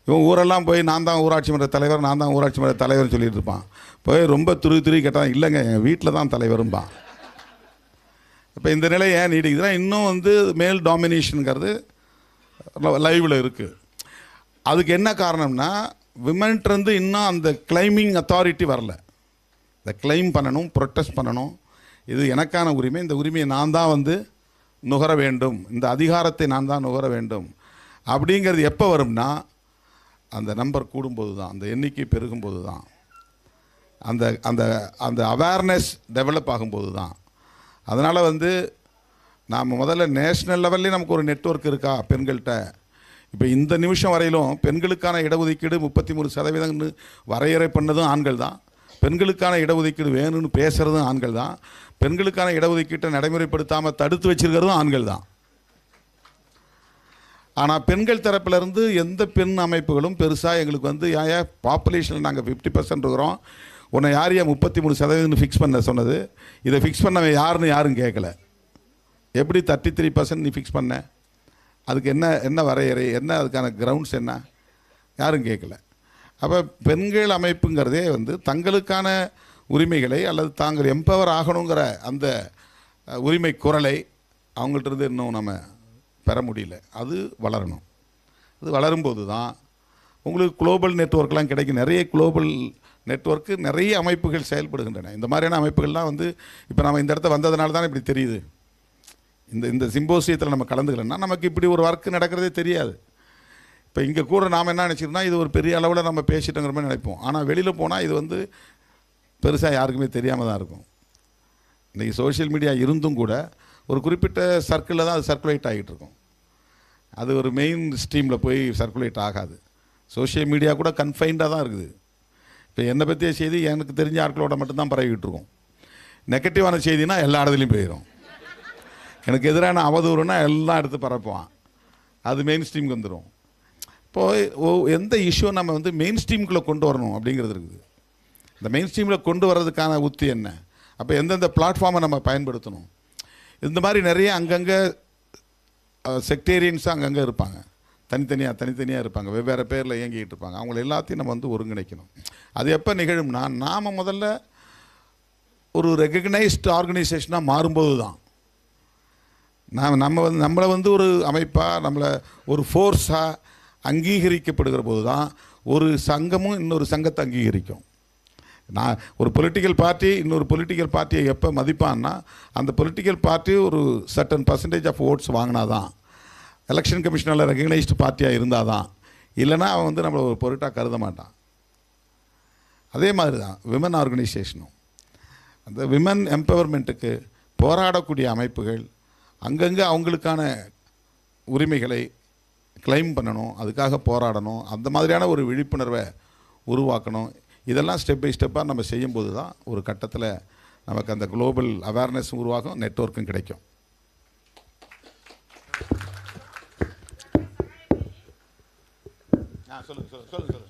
இவன் ஊரெல்லாம் போய் நான் தான் ஊராட்சி மன்ற தலைவர், நான் தான் ஊராட்சி மன்ற தலைவர்னு சொல்லிட்டு இருப்பான். போய் ரொம்ப துருவி கேட்டால் இல்லைங்க என் வீட்டில் தான் தலைவரும்பான். இப்போ இந்த நிலை ஏன் நீடிக்குதுன்னா இன்னும் வந்து மேல் டாமினேஷனுங்கிறது லைவில் இருக்குது. அதுக்கு என்ன காரணம்னா விமன்கிட்டருந்து இன்னும் அந்த கிளைமிங் அத்தாரிட்டி வரல. இந்த கிளைம் பண்ணணும், ப்ரொட்டஸ்ட் பண்ணணும், இது எனக்கான உரிமை, இந்த உரிமையை நான் தான் வந்து நுகர வேண்டும், இந்த அதிகாரத்தை நான் தான் நுகர வேண்டும் அப்படிங்கிறது எப்போ வரும்னா அந்த நம்பர் கூடும்போது தான், அந்த எண்ணிக்கை பெருகும்போது தான், அந்த அந்த அந்த அவேர்னஸ் டெவலப் ஆகும்போது தான். அதனால் வந்து நாம் முதல்ல நேஷ்னல் லெவல்லே நமக்கு ஒரு நெட்வொர்க் இருக்கா பெண்கள்கிட்ட. இப்போ இந்த நிமிஷம் வரையிலும் பெண்களுக்கான இடஒதுக்கீடு 33% வரையறை பண்ணதும் ஆண்கள் தான், பெண்களுக்கான இடஒதுக்கீடு வேணும்னு பேசுகிறதும் ஆண்கள் தான், பெண்களுக்கான இடஒதுக்கீட்டை நடைமுறைப்படுத்தாமல் தடுத்து வச்சிருக்கிறதும் ஆண்கள் தான். ஆனால் பெண்கள் தரப்பிலிருந்து எந்த பெண் அமைப்புகளும் பெருசாக எங்களுக்கு வந்து ஏன் பாப்புலேஷனில் நாங்கள் 50% இருக்கிறோம், உன்னை யார் 33% ஃபிக்ஸ் பண்ண சொன்னது, இதை ஃபிக்ஸ் பண்ணவன் யாருன்னு யாரும் கேட்கல. எப்படி 33% நீ ஃபிக்ஸ் பண்ண, அதுக்கு என்ன வரையறை, என்ன அதுக்கான கிரவுண்ட்ஸ் என்ன, யாரும் கேட்கல. அப்போ பெண்கள் அமைப்புங்கிறதே வந்து தங்களுக்கான உரிமைகளை அல்லது தாங்கள் எம்பவர் ஆகணுங்கிற அந்த உரிமை குரலை அவங்கள்ட்ட இன்னும் நம்ம பெற முடியல. அது வளரணும். அது வளரும்போது தான் உங்களுக்கு குளோபல் நெட்வொர்க்லாம் கிடைக்கும். நிறைய குளோபல் நெட்வொர்க்கு, நிறைய அமைப்புகள் செயல்படுகின்றன. இந்த மாதிரியான அமைப்புகள்லாம் வந்து இப்போ நம்ம இந்த இடத்த வந்ததுனால தான் இப்படி தெரியுது. இந்த சிம்போசியத்தில் நம்ம கலந்துக்கலன்னா நமக்கு இப்படி ஒரு ஒர்க்கு நடக்கிறதே தெரியாது. இப்போ இங்கே கூட நாம் என்ன நினச்சிருந்தா இது ஒரு பெரிய அளவில் நம்ம பேசிட்டோங்கிற மாதிரி நினைப்போம். ஆனால் வெளியில் போனால் இது வந்து பெருசாக யாருக்குமே தெரியாமல் தான் இருக்கும். இன்றைக்கி சோஷியல் மீடியா இருந்தும் கூட ஒரு குறிப்பிட்ட சர்க்கிளில் தான் அது சர்க்குலேட் ஆகிட்டு இருக்கும். அது ஒரு மெயின் ஸ்ட்ரீமில் போய் சர்க்குலேட் ஆகாது. சோஷியல் மீடியா கூட கன்ஃபைன்டாக தான் இருக்குது. இப்போ என்னை பற்றிய செய்தி எனக்கு தெரிஞ்ச ஆட்களோட மட்டும்தான் பரவிக்கிட்டு இருக்கும். நெகட்டிவான செய்தினா எல்லா இடத்துலையும் போயிடும். எனக்கு எதிரான அவதூறுனா எல்லாம் எடுத்து பரப்புவான், அது மெயின் ஸ்ட்ரீமுக்கு வந்துடும். இப்போது எந்த இஷ்யூ நம்ம வந்து மெயின் ஸ்ட்ரீமுக்குள்ளே கொண்டு வரணும் அப்படிங்கிறது இருக்குது. இந்த மெயின் ஸ்ட்ரீமில் கொண்டு வர்றதுக்கான உத்தி என்ன, அப்போ எந்தெந்த பிளாட்ஃபார்மை நம்ம பயன்படுத்தணும். இந்த மாதிரி நிறைய அங்கங்கே செக்டேரியன்ஸாக அங்கங்கே இருப்பாங்க, தனித்தனியாக இருப்பாங்க, வெவ்வேறு பேரில் இயங்கிக்கிட்டு இருப்பாங்க. அவங்கள எல்லாத்தையும் நம்ம வந்து ஒருங்கிணைக்கணும். அது எப்போ நிகழும்னா நாம் முதல்ல ஒரு ரெகக்னைஸ்டு ஆர்கனைசேஷனாக மாறும்போது தான். நம்மளை வந்து ஒரு அமைப்பாக, நம்மளை ஒரு ஃபோர்ஸாக அங்கீகரிக்கப்படுகிற போது தான் ஒரு சங்கமும் இன்னொரு சங்கத்தை அங்கீகரிக்கும். நான் ஒரு பொலிட்டிக்கல் பார்ட்டி இன்னொரு பொலிட்டிக்கல் பார்ட்டியை எப்போ மதிப்பான்னா, அந்த பொலிட்டிக்கல் பார்ட்டி ஒரு சர்டன் பர்சன்டேஜ் ஆஃப் ஓட்ஸ் வாங்கினாதான், எலெக்ஷன் கமிஷனில் ரெகக்னைஸ்டு பார்ட்டியாக இருந்தால் தான், இல்லைனா அவன் வந்து நம்மளை ஒரு பொருட்டாக கருத மாட்டான். அதே மாதிரி தான் விமன் ஆர்கனைசேஷனும். அந்த விமன் எம்பவர்மெண்ட்டுக்கு போராடக்கூடிய அமைப்புகள் அங்கங்கே அவங்களுக்கான உரிமைகளை கிளைம் பண்ணணும், அதுக்காக போராடணும், அந்த மாதிரியான ஒரு விழிப்புணர்வை உருவாக்கணும். இதெல்லாம் ஸ்டெப் பை ஸ்டெப்பாக நம்ம செய்யும்போது தான் ஒரு கட்டத்தில் நமக்கு அந்த குளோபல் அவேர்னஸும் உருவாகும், நெட்வொர்க்கும் கிடைக்கும். சொல்லுங்கள்.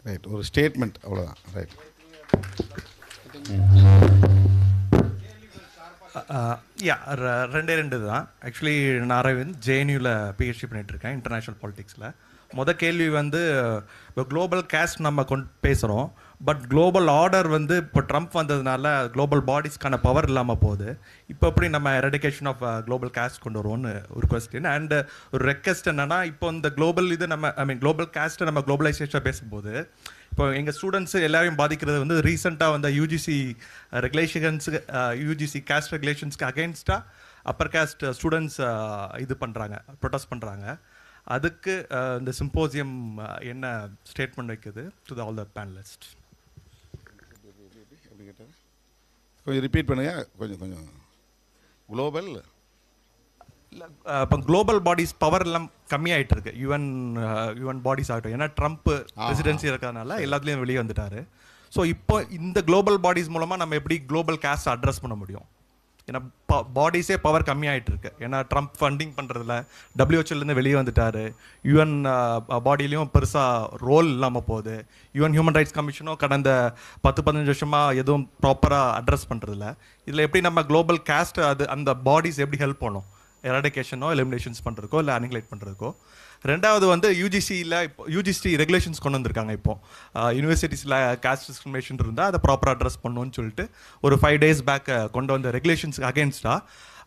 ரைட், ஒரு ஸ்டேட்மெண்ட் அவ்வளோதான். ரைட். ரெண்டு தான். ஆக்சுவலி நான் அரவிந்த் ஜேஎன்யூவில் பிஹெச்டி பண்ணிகிட்ருக்கேன் இன்டர்நேஷ்னல் பாலிட்டிக்ஸில். மொதல் கேள்வி வந்து இப்போ குளோபல் கேஸ்ட் நம்ம பேசுகிறோம், பட் குளோபல் ஆர்டர் வந்து இப்போ ட்ரம்ப் வந்ததுனால குளோபல் பாடிஸ்க்கான பவர் இல்லாமல் போகுது. இப்போ எப்படி நம்ம எரடிகேஷன் ஆஃப் குளோபல் கேஸ்ட் கொண்டு வருவோம்னு ஒரு கொஸ்டின். அண்ட் ஒரு ரெக்வெஸ்ட் என்னென்னா, இப்போ இந்த குளோபல் இது நம்ம குளோபல் கேஸ்ட்டை நம்ம குளோபலைசேஷன் பேசும்போது இப்போ எங்கள் ஸ்டூடெண்ட்ஸு எல்லாரையும் பாதிக்கிறது வந்து ரீசெண்டாக வந்த யூஜிசி ரெகுலேஷன்ஸுக்கு யூஜிசி கேஸ்ட் ரெகுலேஷன்ஸ்க்கு அகெயின்ஸ்டாக அப்பர் கேஸ்ட் ஸ்டூடெண்ட்ஸ் இது பண்ணுறாங்க, ப்ரொட்டஸ்ட் பண்ணுறாங்க. அதுக்கு இந்த சிம்போசியம் என்ன ஸ்டேட்மெண்ட் வைக்குது டு ஆல் த பேனலிஸ்ட்? கொஞ்சம் ரிப்பீட் பண்ணுங்க. கொஞ்சம் குளோபல் இல்லை, இப்போ குளோபல் பாடிஸ் பவர் எல்லாம் கம்மியாயிட்டு இருக்கு. யுஎன் பாடிஸ் ஆகட்டும், ஏன்னா ட்ரம்ப் பிரசிடென்சி இருக்கிறதுனால எல்லாத்துலேயும் வெளியே வந்துட்டாரு. ஸோ இப்போ இந்த குளோபல் பாடிஸ் மூலமாக நம்ம எப்படி குளோபல் கேஸ்ட் அட்ரஸ் பண்ண முடியும்? ஏன்னா பாடிஸே பவர் கம்மியாயிட்டு இருக்கு. ஏன்னா ட்ரம்ப் ஃபண்டிங் பண்ணுறதுல டபிள்யூஹெச்ஓலேருந்து வெளியே வந்துட்டாரு. யுஎன் பாடியிலையும் பெருசாக ரோல் இல்லாமல் போகுது. யுஎன் ஹியூமன் ரைட்ஸ் கமிஷனும் கடந்த 10-15 வருஷமாக எதுவும் ப்ராப்பராக அட்ரஸ் பண்ணுறதில்ல. இதில் எப்படி நம்ம குளோபல் கேஸ்ட் அந்த பாடிஸ் எப்படி ஹெல்ப் பண்ணும்? எராடிகேஷனோ எலிமினேஷன்ஸ் பண்ணுறதுக்கோ இல்லை அனிகுலேட் பண்ணுறதுக்கோ. ரெண்டாவது வந்து யூஜிசியில் இப்போ யூஜிசி ரெகுலேஷன்ஸ் கொண்டு வந்திருக்காங்க. இப்போ யூனிவர்சிட்டிஸில் கேஸ்ட் டிஸ்கிரிமினேஷன் இருந்தால் அதை ப்ராப்பராக அட்ரஸ் பண்ணணும்னு சொல்லிட்டு ஒரு 5 days பேக் கொண்டு வந்த ரெகுலேஷன்ஸுக்கு அகெயின்ஸ்டாக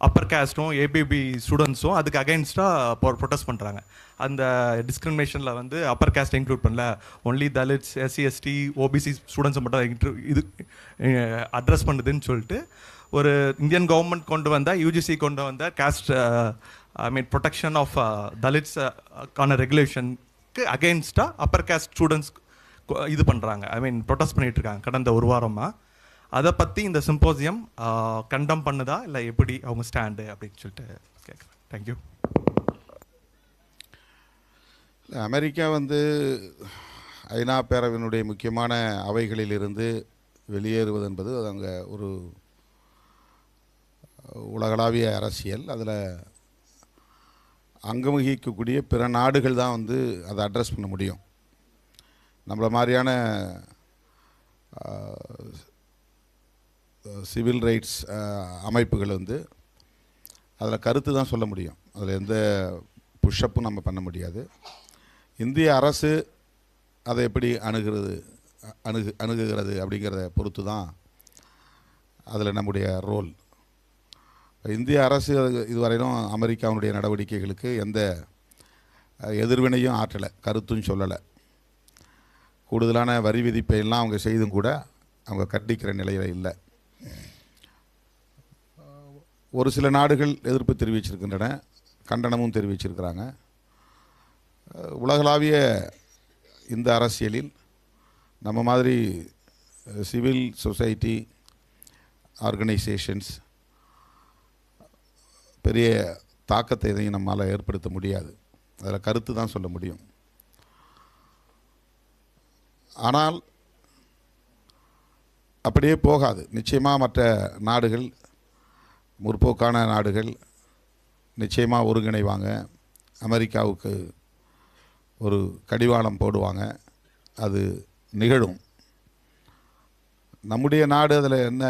அப்பர் கேஸ்ட்டும் ஏபிபி ஸ்டூடெண்ட்ஸும் அதுக்கு அகெயின்ஸ்டாக ப்ரொட்டஸ்ட் பண்ணுறாங்க. அந்த டிஸ்கிரிமினேஷனில் வந்து அப்பர் கேஸ்ட் இன்க்ளூட் பண்ணல, ஒன்லி தலித்ஸ், எஸ்சி/எஸ்டி, ஓபிசி ஸ்டூடெண்ட்ஸை மட்டும் இது அட்ரஸ் பண்ணுதுன்னு சொல்லிட்டு ஒரு இந்தியன் கவர்மெண்ட் கொண்டு வந்த யூஜிசி கொண்டு வந்த கேஸ்ட் ப்ரொடெக்ஷன் ஆஃப் தலித்ஸ் கான ரெகுலேஷனுக்கு அகெயின்ஸ்டாக அப்பர் கேஸ்ட் ஸ்டூடெண்ட்ஸ் இது பண்ணுறாங்க. ப்ரொட்டஸ்ட் பண்ணிட்டு இருக்காங்க கடந்த ஒரு வாரமாக. அதை பற்றி இந்த சிம்போசியம் கண்டம் பண்ணுதா இல்லை எப்படி அவங்க ஸ்டாண்டு அப்படின்னு சொல்லிட்டு கேட்குறேன். தேங்க்யூ. அமெரிக்கா வந்து ஐநா பேரவையினுடைய முக்கியமான அவைகளிலிருந்து வெளியேறுவது என்பது அது அங்கே ஒரு உலகளாவிய அரசியல். அதில் அங்கம் வகிக்கக்கூடிய பிற நாடுகள் தான் வந்து அதை அட்ரஸ் பண்ண முடியும். நம்மள மாதிரியான சிவில் ரைட்ஸ் அமைப்புகள் வந்து அதில் கருத்து தான் சொல்ல முடியும். அதில் எந்த புஷ்அப்பும் நம்ம பண்ண முடியாது. இந்திய அரசு அதை எப்படி அணுகுகிறது அப்படிங்கிறத பொறுத்து தான் அதில் நம்முடைய ரோல். இந்திய அரசு இதுவரையிலும் அமெரிக்காவுடைய நடவடிக்கைகளுக்கு எந்த எதிர்வினையும் ஆற்றலை, கருத்தும் சொல்லலை. கூடுதலான வரி விதிப்பை எல்லாம் அவங்க செய்தும் கூட அவங்க கண்டிக்கிற நிலையில் இல்லை. ஒரு சில நாடுகள் எதிர்ப்பு தெரிவிச்சிருக்கின்றன, கண்டனமும் தெரிவிச்சிருக்கிறாங்க. உலகளாவிய இந்த அரசியலில் நம்ம மாதிரி சிவில் சொசைட்டி ஆர்கனைசேஷன்ஸ் பெரிய தாக்கத்தை எதையும் நம்மால் ஏற்படுத்த முடியாது. அதில் கருத்து தான் சொல்ல முடியும். ஆனால் அப்படியே போகாது. நிச்சயமாக மற்ற நாடுகள், முற்போக்கான நாடுகள் நிச்சயமாக ஒருங்கிணைவாங்க, அமெரிக்காவுக்கு ஒரு கடிவாளம் போடுவாங்க, அது நிகழும். நம்முடைய நாடு அதில் என்ன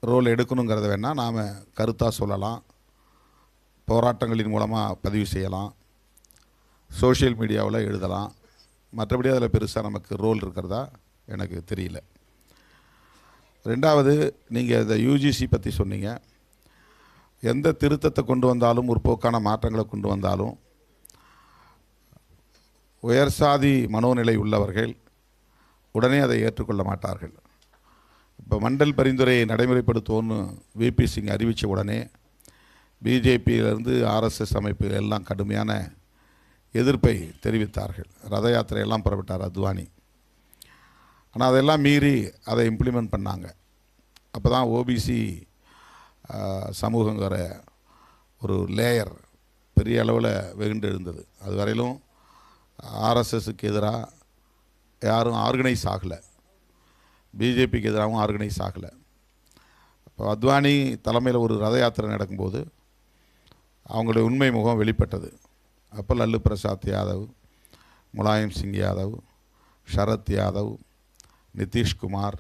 ரோல் எடுக்கணுங்கிறத வேணால் நாம் கருத்தாக சொல்லலாம், போராட்டங்களின் மூலமாக பதிவு செய்யலாம், சோஷியல் மீடியாவில் எழுதலாம். மற்றபடி அதில் பெருசாக நமக்கு ரோல் இருக்கிறதா எனக்கு தெரியல. ரெண்டாவது, நீங்கள் இந்த யூஜிசி பற்றி சொன்னீங்க. எந்த திருத்தத்தை கொண்டு வந்தாலும், முற்போக்கான மாற்றங்களை கொண்டு வந்தாலும், உயர் சாதி மனோநிலை உள்ளவர்கள் உடனே அதை ஏற்றுக்கொள்ள மாட்டார்கள். இப்போ மண்டல் பரிந்துரையை நடைமுறைப்படுத்துவோன்னு விபி சிங் அறிவித்த உடனே பிஜேபியிலிருந்து ஆர்எஸ்எஸ் அமைப்புகள் எல்லாம் கடுமையான எதிர்ப்பை தெரிவித்தார்கள். ரத யாத்திரையெல்லாம் புறப்பட்டார் அத்வானி. ஆனால் அதெல்லாம் மீறி அதை இம்ப்ளிமெண்ட் பண்ணாங்க. அப்போ தான் ஓபிசி சமூகங்கிற ஒரு லேயர் பெரிய அளவில் வெகுண்டு எழுந்தது. அது வரையிலும் ஆர்எஸ்எஸ்க்கு எதிராக யாரும் ஆர்கனைஸ் ஆகலை, பிஜேபிக்கு எதிராகவும் ஆர்கனைஸ் ஆகலை. இப்போ அத்வானி தலைமையில் ஒரு ரத யாத்திரை நடக்கும்போது அவங்களுடைய உண்மை முகம் வெளிப்பட்டது. அப்போ லல்லு பிரசாத் யாதவ், முலாயம் சிங் யாதவ், ஷரத் யாதவ், நிதிஷ்குமார்,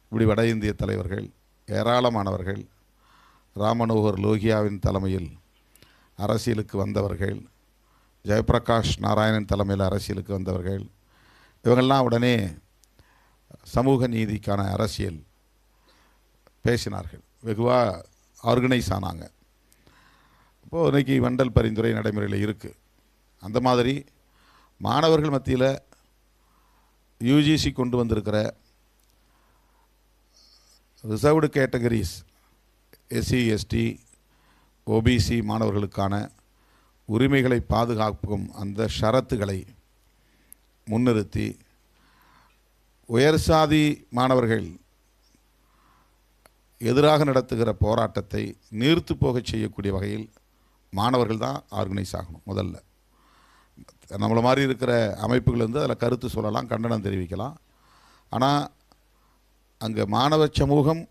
இப்படி வட இந்திய தலைவர்கள் ஏராளமானவர்கள், ராமனோகர் லோகியாவின் தலைமையில் அரசியலுக்கு வந்தவர்கள், ஜெயபிரகாஷ் நாராயணன் தலைமையில் அரசியலுக்கு வந்தவர்கள், இவங்கெல்லாம் உடனே சமூக நீதிக்கான அரசியல் பேசினார்கள், வெகுவாக ஆர்கனைஸ் ஆனாங்க. இப்போது இன்றைக்கி மண்டல் பரிந்துரை நடைமுறையில் இருக்குது. அந்த மாதிரி மாணவர்கள் மத்தியில் யூஜிசி கொண்டு வந்திருக்கிற reserved categories, SC ST OBC மாணவர்களுக்கான உரிமைகளை பாதுகாக்கும் அந்த ஷரத்துகளை முன்னிறுத்தி உயர் சாதி மாணவர்கள் எதிராக நடத்துகிற போராட்டத்தை நீர்த்து போகச் செய்யக்கூடிய வகையில் மாணவர்கள் தான் ஆர்கனைஸ் ஆகணும். முதல்ல நம்மளை மாதிரி இருக்கிற அமைப்புகள் வந்து அதில் கருத்து சொல்லலாம், கண்டனம் தெரிவிக்கலாம். ஆனால் அங்கே மாணவ சமூகம்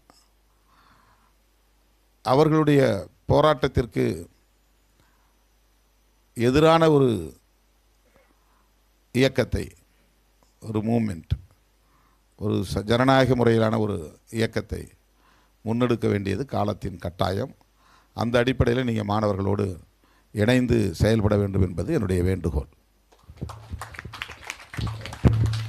அவர்களுடைய போராட்டத்திற்கு எதிரான ஒரு இயக்கத்தை, ஒரு மூமெண்ட், ஒரு ஜனநாயக முறையிலான ஒரு இயக்கத்தை முன்னெடுக்க வேண்டியது காலத்தின் கட்டாயம். அந்த அடிப்படையில் நீங்கள் மாணவர்களோடு இணைந்து செயல்பட வேண்டும் என்பது என்னுடைய வேண்டுகோள்.